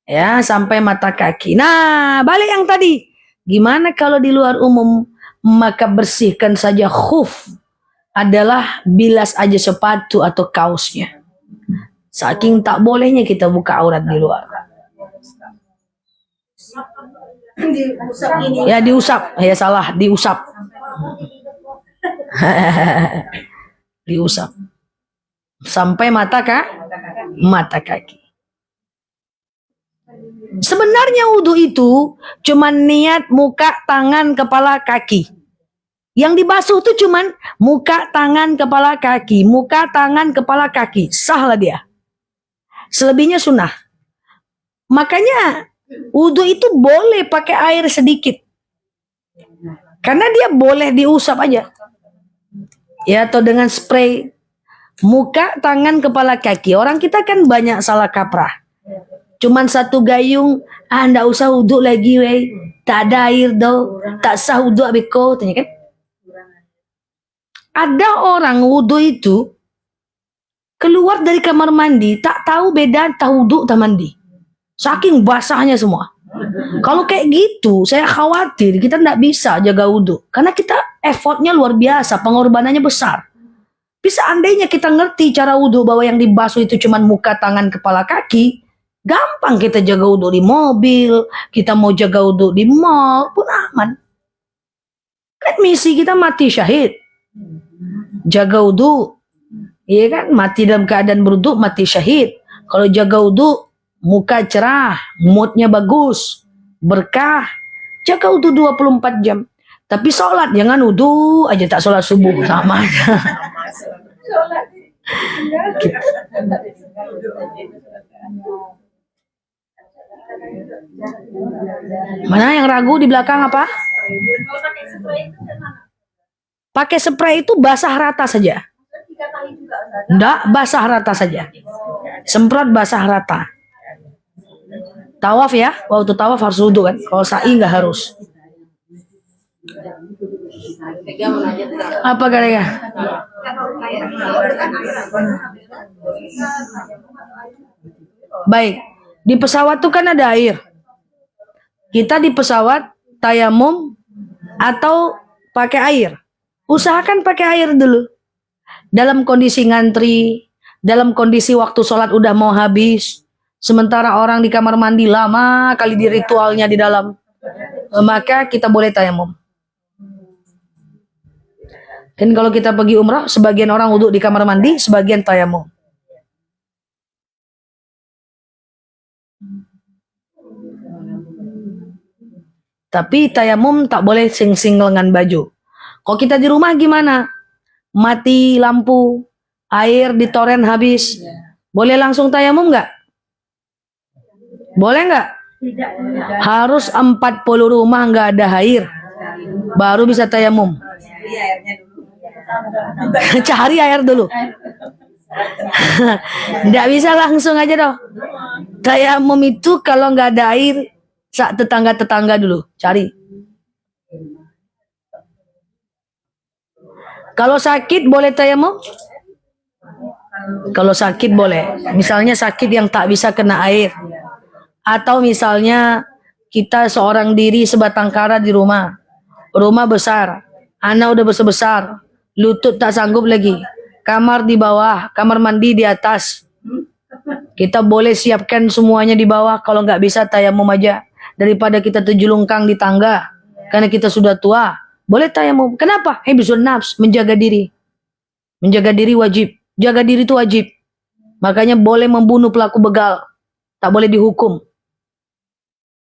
Ya, sampai mata kaki. Nah, balik yang tadi. Gimana kalau di luar umum? Maka bersihkan saja khuf. Adalah bilas aja sepatu atau kaosnya. Saking tak bolehnya kita buka aurat di luar. Ya diusap, ya salah, diusap. Diusap. Sampai mata kaki. Sebenarnya wudhu itu cuma niat muka, tangan, kepala, kaki. Yang dibasuh itu cuman muka, tangan, kepala, kaki. Muka, tangan, kepala, kaki. Sahlah dia. Selebihnya sunnah. Makanya wudhu itu boleh pakai air sedikit. Karena dia boleh diusap aja. Ya, atau dengan spray. Muka, tangan, kepala, kaki. Orang kita kan banyak salah kaprah. Cuman satu gayung. Ndak usah wudhu lagi, wey. Tak ada air do. Tak sah wudhu abiko. Tanya kan? Ada orang wudhu itu keluar dari kamar mandi tak tahu beda wudhu tak mandi. Saking basahnya semua. Kalau kayak gitu saya khawatir kita tidak bisa jaga wudhu. Karena kita effortnya luar biasa, pengorbanannya besar. Bisa andainya kita ngerti cara wudhu bahwa yang dibasuh itu cuma muka, tangan, kepala, kaki. Gampang kita jaga wudhu di mobil. Kita mau jaga wudhu di mall pun aman. Kan misi kita mati syahid. Jaga wudhu, iya kan, mati dalam keadaan berwudhu, mati syahid. Kalau jaga wudhu, muka cerah, moodnya bagus, berkah. Jaga wudhu 24 jam. Tapi sholat, jangan wudhu aja tak sholat subuh, sama aja. Mana yang ragu di belakang apa? Pakai spray itu basah rata saja. Enggak, basah rata saja. Semprot basah rata. Tawaf ya, waktu tawaf harus wudhu kan. Kalau sa'i nggak harus. Apa kalian? Baik, di pesawat tuh kan ada air. Kita di pesawat tayamum atau pakai air. Usahakan pakai air dulu. Dalam kondisi ngantri, dalam kondisi waktu sholat udah mau habis, sementara orang di kamar mandi lama kali di ritualnya di dalam, maka kita boleh tayamum. Dan kalau kita pergi umrah, sebagian orang wudhu di kamar mandi, sebagian tayamum. Tapi tayamum tak boleh sing-sing lengan baju. Kalau kita di rumah gimana? Mati lampu, air di toren habis. Boleh langsung tayamum nggak? Boleh nggak? Harus 40 rumah nggak ada air. Baru bisa tayamum. Cari air dulu. Nggak bisa langsung aja dong. Tayamum itu kalau nggak ada air, tetangga-tetangga dulu cari. Kalau sakit boleh tayamum? Kalau sakit boleh. Misalnya sakit yang tak bisa kena air. Atau misalnya kita seorang diri sebatang kara di rumah. Rumah besar. Anak udah besar-besar. Lutut tak sanggup lagi. Kamar di bawah, kamar mandi di atas. Kita boleh siapkan semuanya di bawah. Kalau nggak bisa tayamum aja. Daripada kita terjelungkang di tangga. Karena kita sudah tua. Boleh tayamum. Kenapa? Hibzun nafs, menjaga diri. Menjaga diri wajib. Jaga diri itu wajib. Makanya boleh membunuh pelaku begal. Tak boleh dihukum.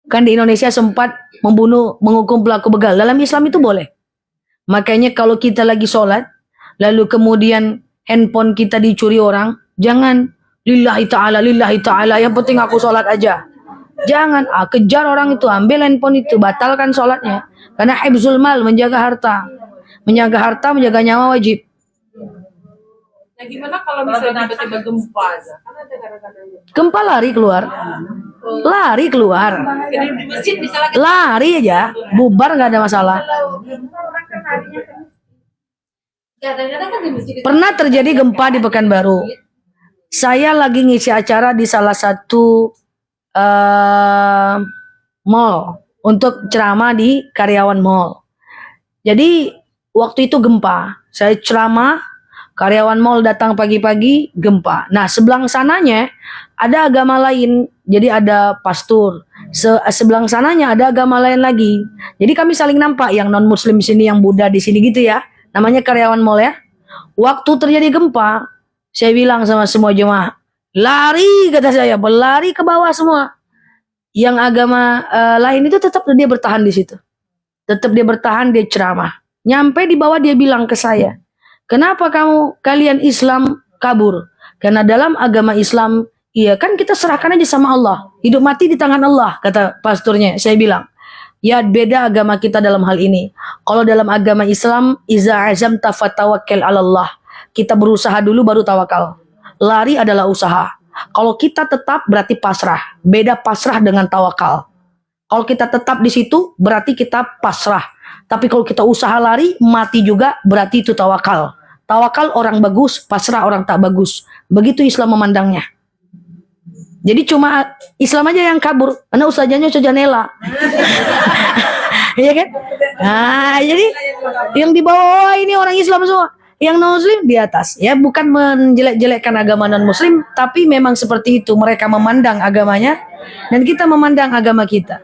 Kan di Indonesia sempat menghukum pelaku begal. Dalam Islam itu boleh. Makanya kalau kita lagi sholat, lalu kemudian handphone kita dicuri orang, jangan lillahi ta'ala, yang penting aku sholat aja. Jangan, kejar orang itu, ambil handphone itu, batalkan sholatnya. Karena hibzul mal, menjaga harta. Menjaga nyawa wajib. Nah, gimana kalau misalnya tiba-tiba gempa aja? Kan ada kadang-kadang Gempa lari keluar. Lari keluar. di masjid misalnya Lari aja, bubar nggak ada masalah. orang kan larinya kan. Kadang-kadang kan di masjid Pernah terjadi gempa di Pekanbaru. Saya lagi ngisi acara di salah satu mall untuk ceramah di karyawan mall. Jadi waktu itu gempa, saya ceramah, karyawan mall datang pagi-pagi, gempa. Nah, sebelah sananya ada agama lain, jadi ada pastor. Sebelah sananya ada agama lain lagi. Jadi kami saling nampak, yang non muslim sini, yang Buddha di sini gitu ya. Namanya karyawan mall ya. Waktu terjadi gempa, saya bilang sama semua jemaah, lari, kata saya, berlari ke bawah semua. Yang agama lain itu tetap dia bertahan di situ. Tetap dia bertahan, dia ceramah. Nyampe di bawah dia bilang ke saya, kenapa kalian Islam kabur? Karena dalam agama Islam, iya kan kita serahkan aja sama Allah. Hidup mati di tangan Allah, kata pastornya. Saya bilang, ya beda agama kita dalam hal ini. Kalau dalam agama Islam, iza azamta fatawakkal 'ala Allah. Kita berusaha dulu baru tawakal. Lari adalah usaha. Kalau kita tetap berarti pasrah. Beda pasrah dengan tawakal. Kalau kita tetap di situ berarti kita pasrah. Tapi kalau kita usaha lari, mati juga berarti itu tawakal. Tawakal orang bagus, pasrah orang tak bagus. Begitu Islam memandangnya. Jadi cuma Islam aja yang kabur, karena usahanya Nela. Iya kan? Nah, jadi yang di bawah ini orang Islam semua. Yang non muslim di atas. Ya, bukan menjelek-jelekkan agama non muslim, tapi memang seperti itu. Mereka memandang agamanya dan kita memandang agama kita.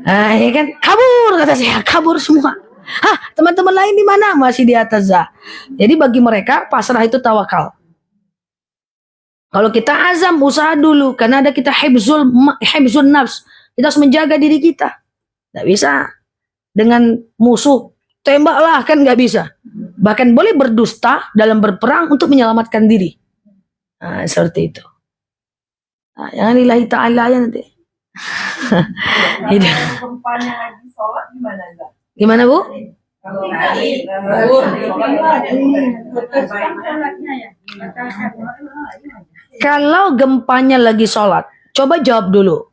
Nah, ya kan? Kabur, kata saya, kabur semua. Hah, teman-teman lain di mana? Masih di atas. Jadi bagi mereka pasrah itu tawakal. Kalau kita azam, usaha dulu, karena ada kita hibzun nafs. Kita harus menjaga diri kita. Tidak bisa dengan musuh tembaklah, kan nggak bisa. Bahkan boleh berdusta dalam berperang untuk menyelamatkan diri. Nah, seperti itu. Nah, jangan lillahi ta'ala ya nanti. gempanya lagi sholat gimana enggak? Gimana Bu? Kalau lari, Kalau gempanya lagi sholat, coba jawab dulu.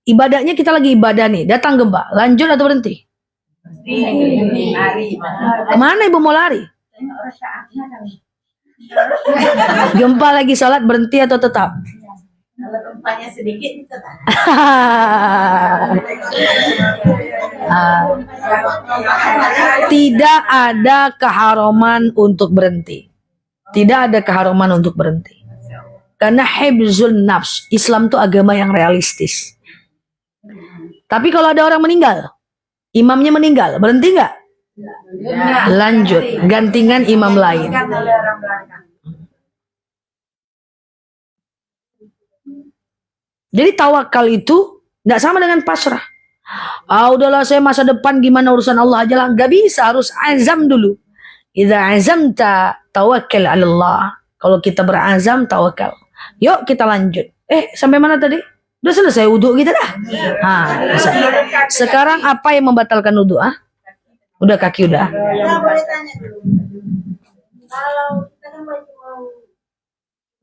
Ibadahnya kita lagi ibadah nih, datang gempa, lanjut atau berhenti? Kemana Ibu mau lari? Gempa lagi sholat, berhenti atau tetap? Kalau gempanya sedikit itu tak. Tidak ada keharaman untuk berhenti. Tidak ada keharaman untuk berhenti. Karena hibzun nafs, Islam itu agama yang realistis. Tapi kalau ada orang meninggal, imamnya meninggal, berhenti nggak? Lanjut, gantikan imam lain. Jadi tawakal itu nggak sama dengan pasrah. Udahlah saya masa depan gimana urusan Allah aja lah. Nggak bisa, harus azam dulu. Idza azamta tawakkal 'ala Allah. Kalau kita berazam, tawakal. Yuk kita lanjut. Sampai mana tadi? Udah selesai wudhu kita dah. Sekarang apa yang membatalkan wudhu? Udah kaki udah. Nah, boleh tanya dulu. Kalau kita kan mau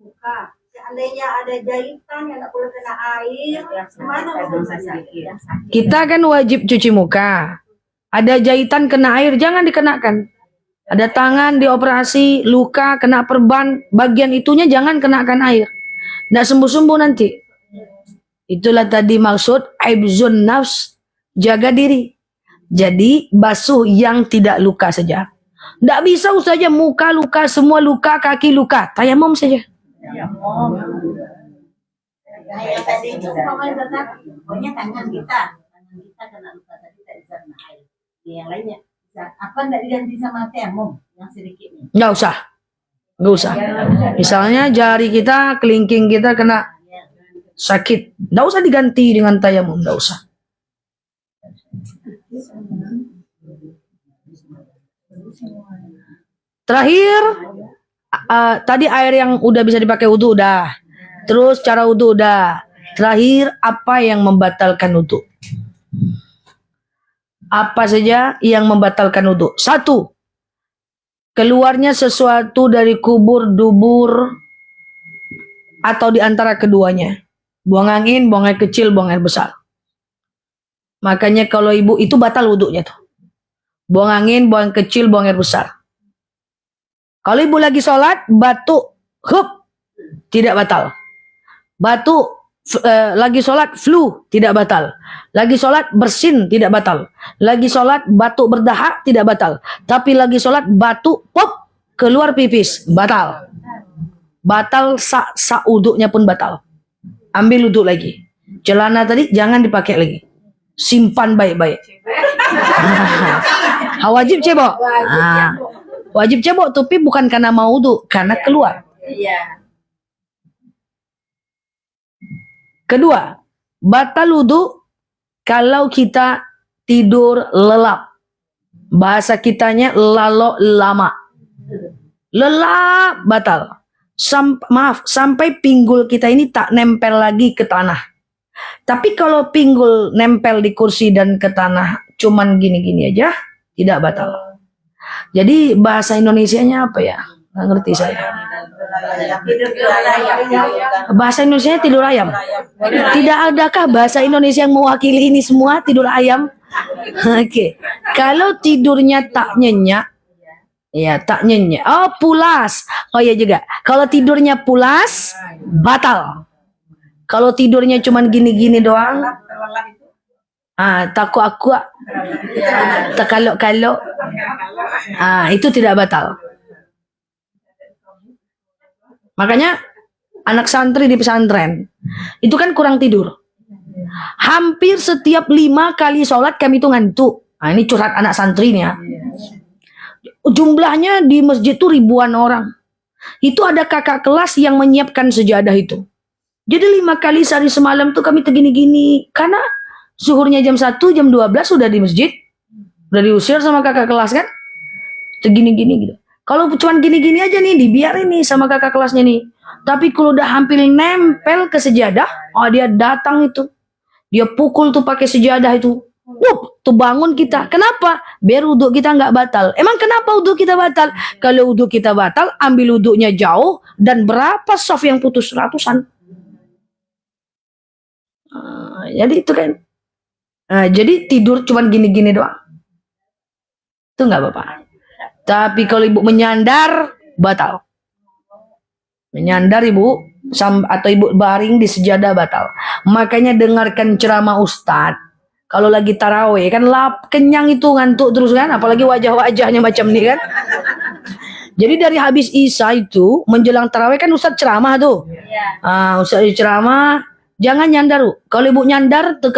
buka, seandainya ada jahitan yang tak boleh kena air, gimana hukumnya? Kita kan wajib cuci muka. Ada jahitan kena air, jangan dikenakan. Ada tangan dioperasi, luka, kena perban, bagian itunya jangan kenakan air. Nggak sembuh-sembuh nanti. Itulah tadi maksud aibzun nafs, jaga diri. Jadi basuh yang tidak luka saja. Nggak bisa saja muka luka, semua luka, kaki luka. Tayamum saja. Nah, yang tadi itu pokoknya tangan kita kena luka tadi tak bisa kena air. Yang lainnya, apa enggak diganti sama tayamum yang sedikitnya? Nggak usah. Nggak usah. Misalnya jari kita, kelingking kita kena sakit. Nggak usah diganti dengan tayamum. Nggak usah. Terakhir, tadi air yang udah bisa dipakai wudhu udah. Terus cara wudhu udah. Terakhir, apa yang membatalkan wudhu? Apa saja yang membatalkan wudhu? 1. Keluarnya sesuatu dari kubur, dubur, atau di antara keduanya. Buang angin, buang air kecil, buang air besar. Makanya kalau ibu itu batal wudhunya tuh. Buang angin, buang air kecil, buang air besar. Kalau ibu lagi sholat, batuk, tidak batal. Batuk, lagi sholat, flu, tidak batal. Lagi sholat, bersin, tidak batal. Lagi sholat, batuk berdahak, tidak batal. Tapi lagi sholat, batuk, pop, keluar pipis, batal. Batal, wudhunya pun batal. Ambil wudhu lagi. Celana tadi jangan dipakai lagi. Simpan baik-baik. Wajib cebok. Wajib cebok, tapi bukan karena mau wudhu, karena keluar. Kedua, batal wudhu kalau kita tidur lelap. Bahasa kitanya lalo lama. Lelap batal. Sampai pinggul kita ini tak nempel lagi ke tanah. Tapi kalau pinggul nempel di kursi dan ke tanah cuman gini-gini aja, tidak batal. Jadi bahasa Indonesianya apa ya? Nggak ngerti saya. Bahasa Indonesianya tidur ayam. Tidak adakah bahasa Indonesia yang mewakili ini semua, tidur ayam? Oke. Kalau tidurnya tak nyenyak, ya tak nyenyak. Oh, pulas. Oh iya juga. Kalau tidurnya pulas, batal. Kalau tidurnya cuman gini-gini doang, takut aku, terkalok-kalok, itu tidak batal. Makanya anak santri di pesantren itu kan kurang tidur. Hampir setiap 5 kali sholat kami itu ngantuk. Ini curhat anak santrinya. Jumlahnya di masjid itu ribuan orang. Itu ada kakak kelas yang menyiapkan sejadah itu. Jadi 5 kali sehari semalam tuh kami tegini-gini. Karena zuhurnya jam 1, jam 12 sudah di masjid. Udah diusir sama kakak kelas kan. Tegini-gini gitu. Kalau cuma gini-gini aja nih, dibiarin nih sama kakak kelasnya nih. Tapi kalau udah hampir nempel ke sejadah, dia datang itu. Dia pukul tuh pakai sejadah itu. Tuh bangun kita. Kenapa? Biar wudhu kita nggak batal. Emang kenapa wudhu kita batal? Kalau wudhu kita batal, ambil wudhunya jauh dan berapa shaf yang putus? Ratusan. Jadi itu kan. Jadi tidur cuman gini-gini doang. Itu nggak apa-apa. Tapi kalau ibu menyandar, batal. Menyandar ibu atau ibu baring di sejadah batal. Makanya dengarkan ceramah ustadz. Kalau lagi taraweh kan kenyang itu ngantuk terus kan, apalagi wajah-wajahnya macam ini kan. Jadi dari habis Isya itu menjelang taraweh kan ustadz ceramah tuh. Ustadz ceramah, jangan nyandar. Kalau ibu nyandar, tuh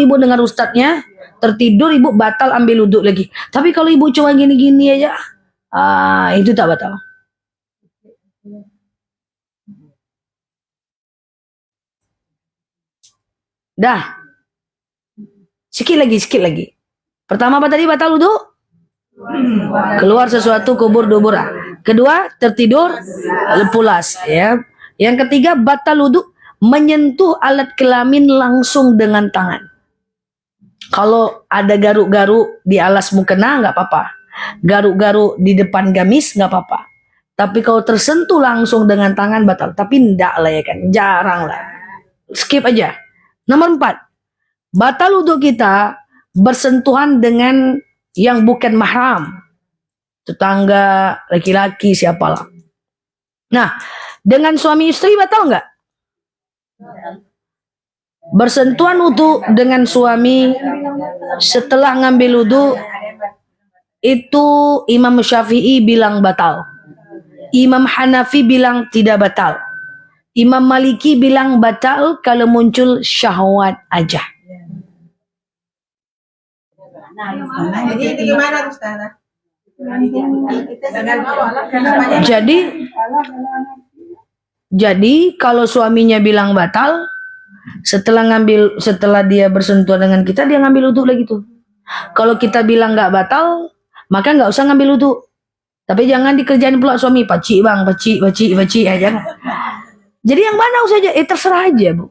ibu dengar ustadznya, tertidur ibu batal ambil wudhu lagi. Tapi kalau ibu cuma gini-gini aja, itu tak batal. Dah. Sikit lagi. Pertama apa tadi batal wudhu? Keluar sesuatu kubur dubur. Kedua, tertidur pulas. Ya. Yang ketiga, batal wudhu menyentuh alat kelamin langsung dengan tangan. Kalau ada garuk-garuk di alas mukena nggak apa-apa. Garuk-garuk di depan gamis nggak apa-apa. Tapi kalau tersentuh langsung dengan tangan batal. Tapi enggak lah ya kan, jarang lah. Skip aja. Nomor 4. Batal wudhu kita bersentuhan dengan yang bukan mahram. tetangga, laki-laki, siapalah. Nah, dengan suami istri batal nggak? Bersentuhan wudu dengan suami setelah ngambil wudu itu Imam Syafi'i bilang batal. Imam Hanafi bilang tidak batal. Imam Maliki bilang batal kalau muncul syahwat aja. Jadi itu gimana Ustazah? Jadi kalau suaminya bilang batal, setelah dia bersentuhan dengan kita, dia ngambil wudu lagi tuh. Kalau kita bilang nggak batal, maka nggak usah ngambil wudu. Tapi jangan dikerjain pula suami, paci bang, paci aja. Jadi yang mana saja, terserah aja bu.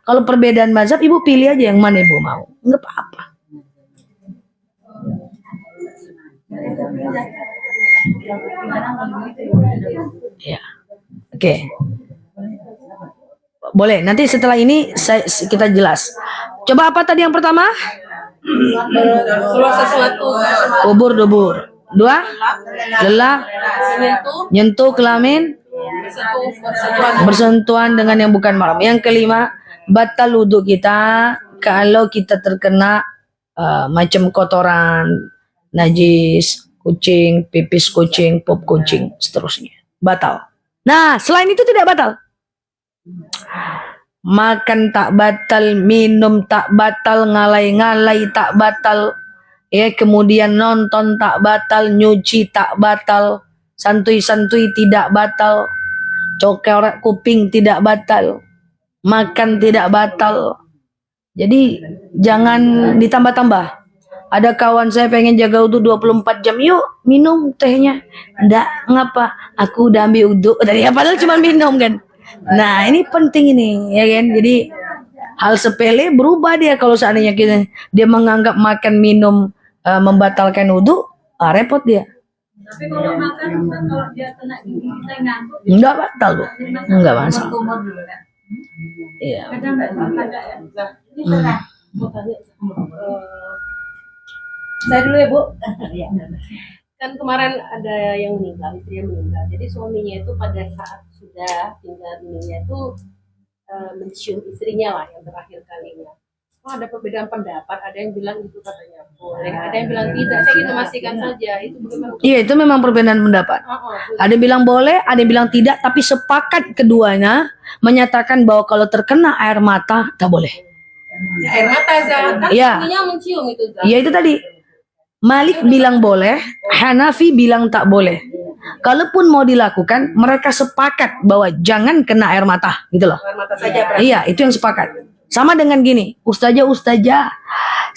Kalau perbedaan mazhab, ibu pilih aja yang mana ibu mau, nggak apa-apa. Ya, oke. Boleh. Nanti setelah ini kita jelas. Coba apa tadi yang pertama? Keluar sesuatu. Ubur-dubur. Dua, lelah, nyentuh kelamin, bersentuhan dengan yang bukan mahram. Yang kelima, batal wudu kita kalau kita terkena macam kotoran, najis, kucing, pipis kucing, pup kucing, seterusnya. Batal. Nah, selain itu tidak batal. Makan tak batal, minum tak batal, ngalai-ngalai tak batal, ya, kemudian nonton tak batal, nyuci tak batal, santui-santui tidak batal, cokorek kuping tidak batal, makan tidak batal. Jadi jangan ditambah-tambah. Ada kawan saya pengen jaga wudu 24 jam, yuk minum tehnya. Enggak, ngapa? Aku udah ambil wudu. Padahal cuma minum kan. Nah ini penting ini, ya kan. Jadi hal sepele berubah dia kalau seandainya dia menganggap makan minum membatalkan wudu, repot dia. Tapi kalau makan, kalau dia kena gigi, kita ngantuk. Enggak batal bu, enggak masalah. Iya. Kadang nggak ada ya. Mau tanya, saya dulu ya Bu. Kan kemarin ada yang meninggal, istrinya meninggal. Jadi suaminya itu pada saat sudah tinggal dunianya itu mencium istrinya lah yang terakhir kalinya. Oh, ada perbedaan pendapat, ada yang bilang itu katanya boleh, ada yang bilang tidak. Saya ingin memastikan saja itu bagaimana. Iya, itu memang perbedaan pendapat. Ada yang bilang boleh, ada yang bilang tidak, tapi sepakat keduanya menyatakan bahwa kalau terkena air mata tak boleh. Air mata Zah, Iya. suaminya mencium itu Zah. Iya itu tadi. Malik bilang boleh, Hanafi bilang tak boleh. Kalaupun mau dilakukan, mereka sepakat bahwa jangan kena air mata, gitu loh. Air mata saja berarti. Iya, itu yang sepakat. Sama dengan gini, ustazah,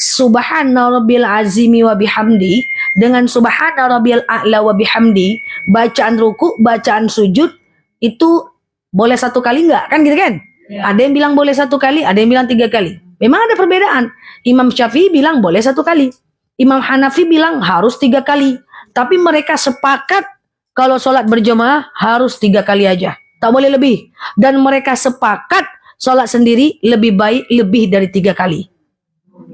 subhana rabbil azimi wa bihamdi, dengan subhana rabbil a'la wa bihamdi, bacaan ruku, bacaan sujud, itu boleh satu kali enggak? Kan gitu kan? Ya. Ada yang bilang boleh satu kali, ada yang bilang 3 kali. Memang ada perbedaan. Imam Syafi'i bilang boleh 1 kali. Imam Hanafi bilang harus 3 kali. Tapi mereka sepakat kalau sholat berjamaah harus 3 kali aja. Tak boleh lebih. Dan mereka sepakat sholat sendiri lebih baik lebih dari 3 kali.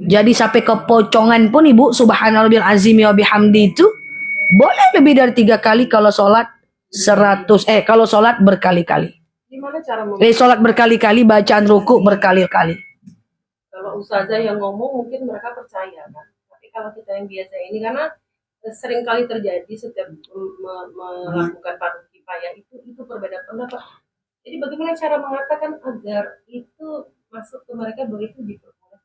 Jadi sampai kepocongan pun ibu, subhanallahil azim wa bihamdi itu boleh lebih dari 3 kali kalau sholat 100. Kalau sholat berkali-kali. Gimana cara Sholat berkali-kali, bacaan ruku berkali-kali. kalau ustazah yang ngomong mungkin mereka percaya kan. Tapi kalau kita yang biasa ini karena sering kali terjadi setiap melakukan fardu kifayah itu perbedaan pendapat. Jadi bagaimana cara mengatakan agar itu masuk ke mereka begitu diperbolehkan?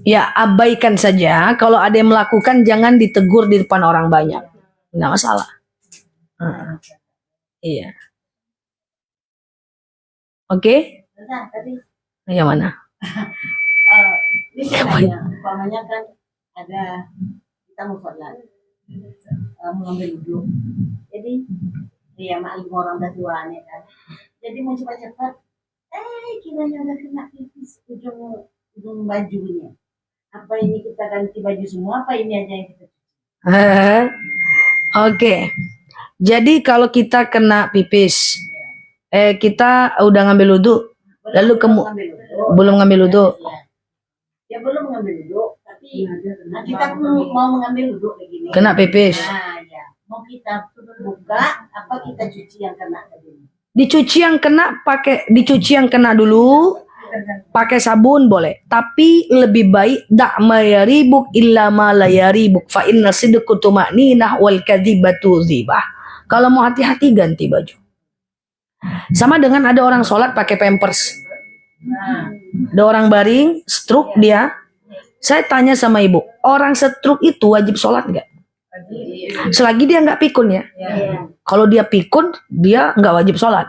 Ya abaikan saja. Kalau ada yang melakukan jangan ditegur di depan orang banyak. Nggak masalah. Iya. Oke? Nah, tadi Yang mana? ini sebenarnya, umpamanya kan ada kita mau sholat, mengambil wudhu. Jadi ya maklum orang dah tua nih kan. Jadi mau cepat-cepat, kiranya udah kena pipis ujung bajunya. Apa ini kita ganti baju semua? Apa ini aja yang kita cuci? Oke. Jadi kalau kita kena pipis, kita udah ngambil wudhu, lalu belum ngambil wudhu. Ya belum mengambil wudhu, tapi kita mau mengambil wudhu lagi nih. Kena pipis. Nah, ya. Mau kita buka apa kita cuci yang kena tadi? Dicuci yang kena dulu, pakai sabun boleh. Tapi lebih baik dak ma yaribuk illa ma la yaribuk fa inna sidqu tuma'ninah wal kadzibatu dzibah. Kalau mau hati-hati ganti baju. Sama dengan ada orang sholat pakai pampers. Ada orang baring, stroke dia. Saya tanya sama ibu, orang stroke itu wajib sholat nggak? Selagi dia nggak pikun ya. Kalau dia pikun, dia nggak wajib sholat.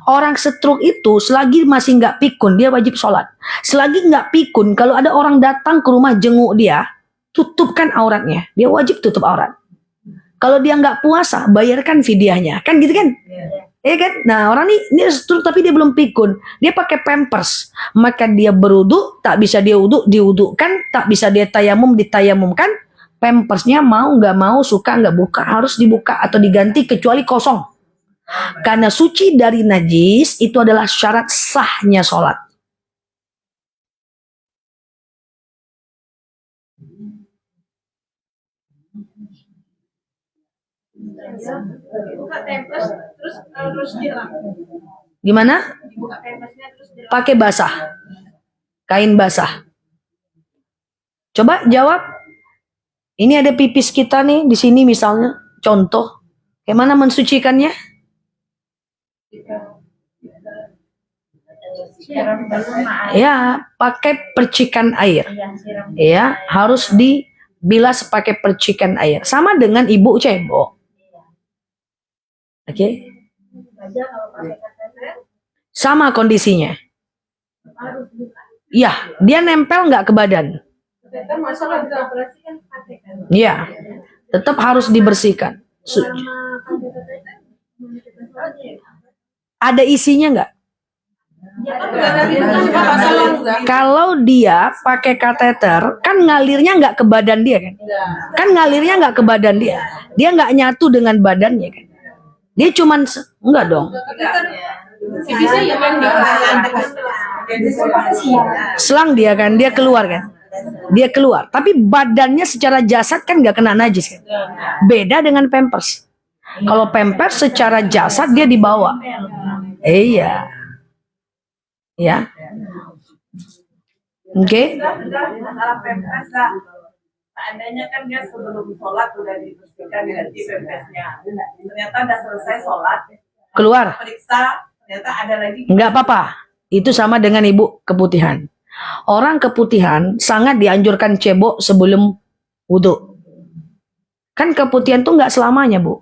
Orang stroke itu selagi masih nggak pikun, dia wajib sholat. Selagi nggak pikun, kalau ada orang datang ke rumah jenguk dia, tutupkan auratnya. Dia wajib tutup aurat. Kalau dia nggak puasa, bayarkan fidyahnya. Kan gitu kan? Iya kan? Nah orang ini stroke tapi dia belum pikun. Dia pakai pampers. Maka dia berwudu, tak bisa dia wudu, diwudukan. Tak bisa dia tayamum, ditayamumkan. Pampersnya mau nggak mau, suka nggak buka, harus dibuka atau diganti kecuali kosong. Karena suci dari najis itu adalah syarat sahnya sholat. Buka pampers terus dilap. Gimana? Buka pampersnya terus dilap. Pakai basah. Kain basah. Coba jawab. Ini ada pipis kita nih di sini misalnya. Contoh. Bagaimana mensucikannya? Ya, pakai percikan air. Ya, harus dibilas pakai percikan air. Sama dengan ibu cebok. Oke. Sama kondisinya. Ya, dia nempel nggak ke badan? Kan masalah bisa operasi kan pakai kan. Iya, tetap harus dibersihkan. Ada isinya nggak? Kalau dia pakai kateter, kan ngalirnya nggak ke badan dia kan? Kan ngalirnya nggak ke badan dia. Dia nggak nyatu dengan badannya kan? Dia cuman enggak dong. Bisa ya kan Selang dia kan, dia keluar kan? Dia keluar. Tapi badannya secara jasad kan nggak kena najis kan? Beda dengan pampers. Kalau pampers secara jasad dia dibawa. Iya. Ya. Oke. Masalah pempes lah. Seandainya kan dia sebelum sholat udah dibersihkan ganti pempesnya. Ternyata udah selesai sholat. Keluar. Periksa, ternyata ada lagi. Nggak apa-apa. Itu sama dengan ibu keputihan. Orang keputihan sangat dianjurkan cebok sebelum wudhu. Kan keputihan tuh nggak selamanya, Bu.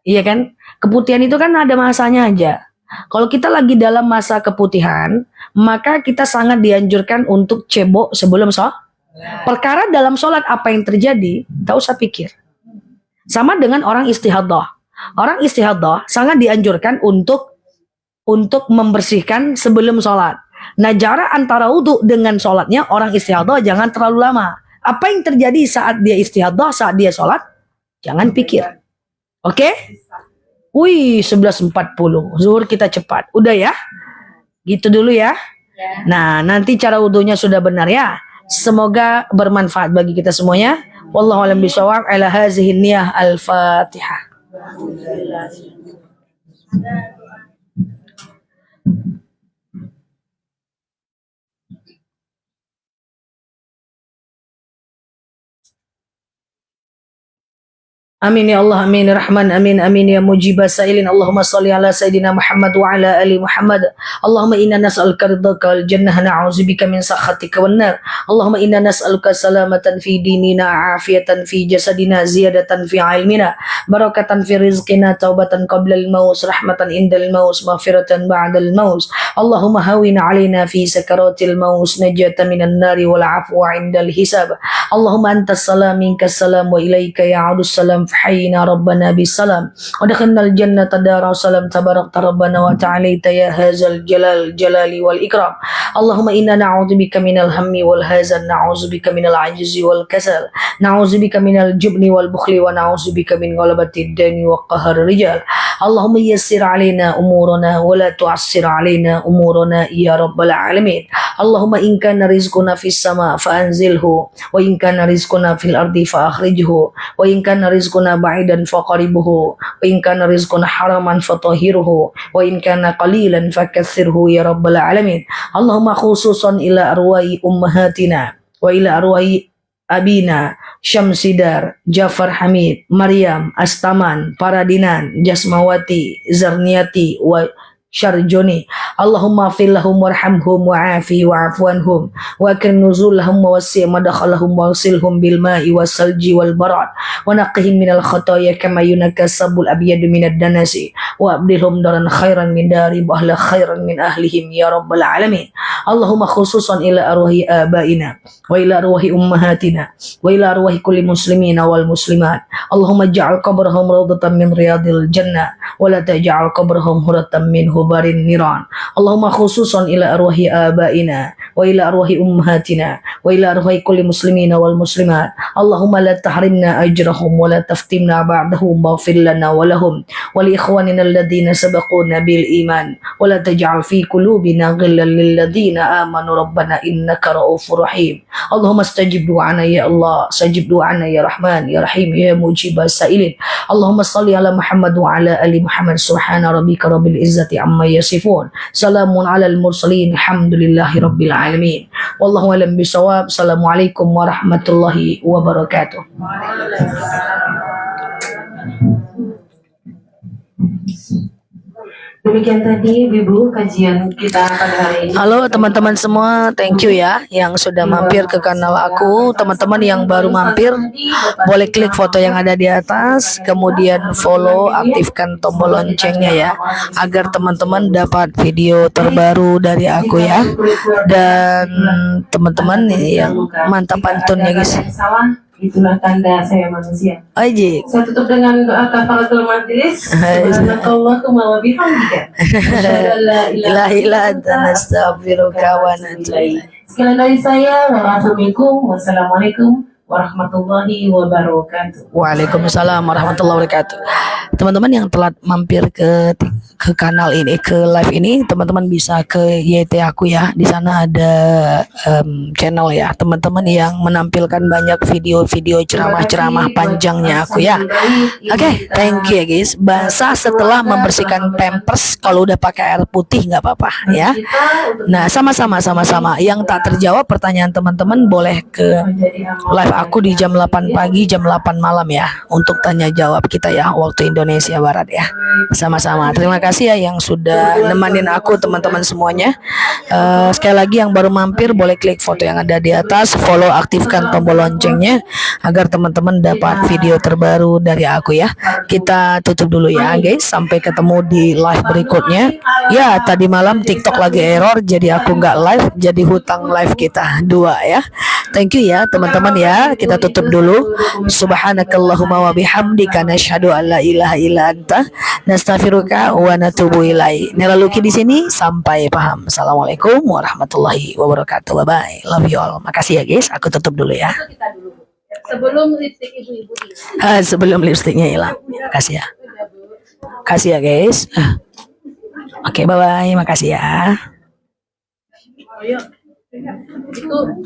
Iya kan? Keputihan itu kan ada masanya aja. Kalau kita lagi dalam masa keputihan, maka kita sangat dianjurkan untuk cebok sebelum sholat. Perkara dalam sholat apa yang terjadi, tak usah pikir. Sama dengan orang istihadah. Orang istihadah sangat dianjurkan untuk membersihkan sebelum sholat. Nah, jarak antara wudhu dengan sholatnya orang istihadah jangan terlalu lama. Apa yang terjadi saat dia istihadah, saat dia sholat? Jangan pikir. Oke? Wih, 11.40. Zuhur kita cepat. Udah ya? Gitu dulu ya. Nah, nanti cara wudhunya sudah benar ya. Semoga bermanfaat bagi kita semuanya. Wallahu a'lam bishawab. Ala hazihi niyah al-Fatihah. Amin ya Allah, amin ya Rahman, amin, amin ya mujibah sa'ilin. Allahumma salli ala Sayyidina Muhammad wa ala ali Muhammad. Allahumma inna nas'aluka ridhaka wal jannah, na'udzubika min sakhatika wan nar. Allahumma inna nas'aluka salamatan fi dinina, afiyatan fi jasadina, ziyadatan fi ilmina, barakatan fi rizqina, taubatan qabla al-maut, rahmatan indal maut, maghfiratan ba'da al-maut. Allahumma hawin alaina fi sakaratil maut, najatan minan nari wal afwa indal hisab. Allahumma antas salam minkas salam wa ilaika ya'udus salam. حينا ربنا بالسلام ودخلنا الجنة دار السلام تبارك ربنا وتعالى يا هذا الجلال والإكرام Allahumma inna na'udzubika minal hammi wal hazan, na'udzubika minal ajzi wal kasal, na'udzubika minal jubni wal bukhli, wa na'udzubika min ghalabatid dani wa qahar rijal. Allahumma yassir alaina umurana wa la tu'assir alaina umurana ya rabbal alamin. Allahumma in kana rizquna fis sama fa anzilhu, wa in kana rizquna fil ardi fa akhrijhu, wa in kana rizquna ba'idan fa qaribuhu, wa in kana rizquna haraman fa tahhiruhu, wa in kana qalilan fa kaththirhu ya rabbal alamin. Allahumma khususan ila arwahi ummahatina wa ila arwahi abina Syamsidar, Jafar Hamid, Maryam, Astaman, Paradinan, Jasmawati, Zarniati, wa Syarjoni. Allahumma fillahum warhamhum wa'afi wa'afuanhum wa akrim nuzulahum wa wasi' madakhalahum wa silhum bil ma'i was salji wal barad wa naqihim minal khataya kama yunakka sabul abyadu minad danasi wa abdilhum daran khairan min dari wa ahla khairan min ahlihim ya rabbal alamin. Allahumma khususan ila arwahi abaina wa ila arwahi ummahatina wa ila arwahi kulli muslimina wal muslimat. Allahumma ja'al qabrahum rawdatan min riyadil jannah wa la taj'al qabrahum huratan min hubarin niran. Allahumma khususan ila arwahi abaina wa ila arwahi ummahatina wa ila arwahi kulli muslimina wal muslimat. Allahumma la tahrimna ajrahum wa la taftimna ba'dahum waghfir lana wa lahum wa li ikhwanina alladhina sabaquna bil iman wa la taj'al fi qulubina ghillan lil ladzina amanu rabbana innaka ra'ufur rahim. Allahumma istajib du'ana ya Allah, sajib du'ana ya Rahman ya Rahim ya mujibas sa'ilin. Allahumma salli ala Muhammad wa ala ali Muhammad subhana rabbika rabbil izzati amma yasifun. Salamun alal mursalin, alhamdulillahi rabbil alamin. Wallahu alam bisawab. Assalamualaikum warahmatullahi wabarakatuh. Demikian tadi Ibu kajian kita pada hari ini. Halo teman-teman semua, thank you ya yang sudah mampir ke kanal aku. Teman-teman yang baru mampir boleh klik foto yang ada di atas, kemudian follow, aktifkan tombol loncengnya ya, agar teman-teman dapat video terbaru dari aku ya. Dan teman-teman yang mantap pantunnya guys. Itulah tanda saya manusia. Aji. Saya tutup dengan doa kafaratul majlis. Subhanakallahumma wa bihamdika. La ilaha illa anta nastaghfiruka wa natubu ilaik. Sekali dari saya, wassalamualaikum warahmatullahi wabarakatuh. Waalaikumsalam warahmatullahi wabarakatuh. Teman-teman yang telah mampir ke kanal ini, ke live ini, teman-teman bisa ke YT aku ya. Di sana ada channel ya, teman-teman yang menampilkan banyak video-video ceramah-ceramah panjangnya aku ya. Oke, thank you ya guys. Basah setelah membersihkan pampers, kalau udah pakai air putih nggak apa-apa ya. Nah, sama-sama. Yang tak terjawab pertanyaan teman-teman boleh ke live aku di jam 8 pagi, jam 8 malam ya, untuk tanya jawab kita ya, waktu Indonesia Barat ya. Sama-sama. Terima kasih ya yang sudah nemanin aku teman-teman semuanya. Sekali lagi yang baru mampir boleh klik foto yang ada di atas, follow, aktifkan tombol loncengnya agar teman-teman dapat video terbaru dari aku ya. Kita tutup dulu ya guys, sampai ketemu di live berikutnya. Ya, tadi malam TikTok lagi error, jadi aku nggak live, jadi hutang live kita 2 ya. Thank you ya teman-teman ya. Kita tutup dulu. Subhanakallahumma wa bihamdika nasyhadu an la ilaha illa anta nastaghfiruka wa natubu ilaik. Nela Luki di sini, sampai paham. Assalamualaikum warahmatullahi wabarakatuh. Bye bye. Love you all. Makasih ya guys. Aku tutup dulu ya. Kita dulu. Sebelum lipstick ibu-ibu hilang. Sebelum lipstiknya hilang. Makasih ya. Makasih ya guys. Oke, bye bye. Makasih ya. Itu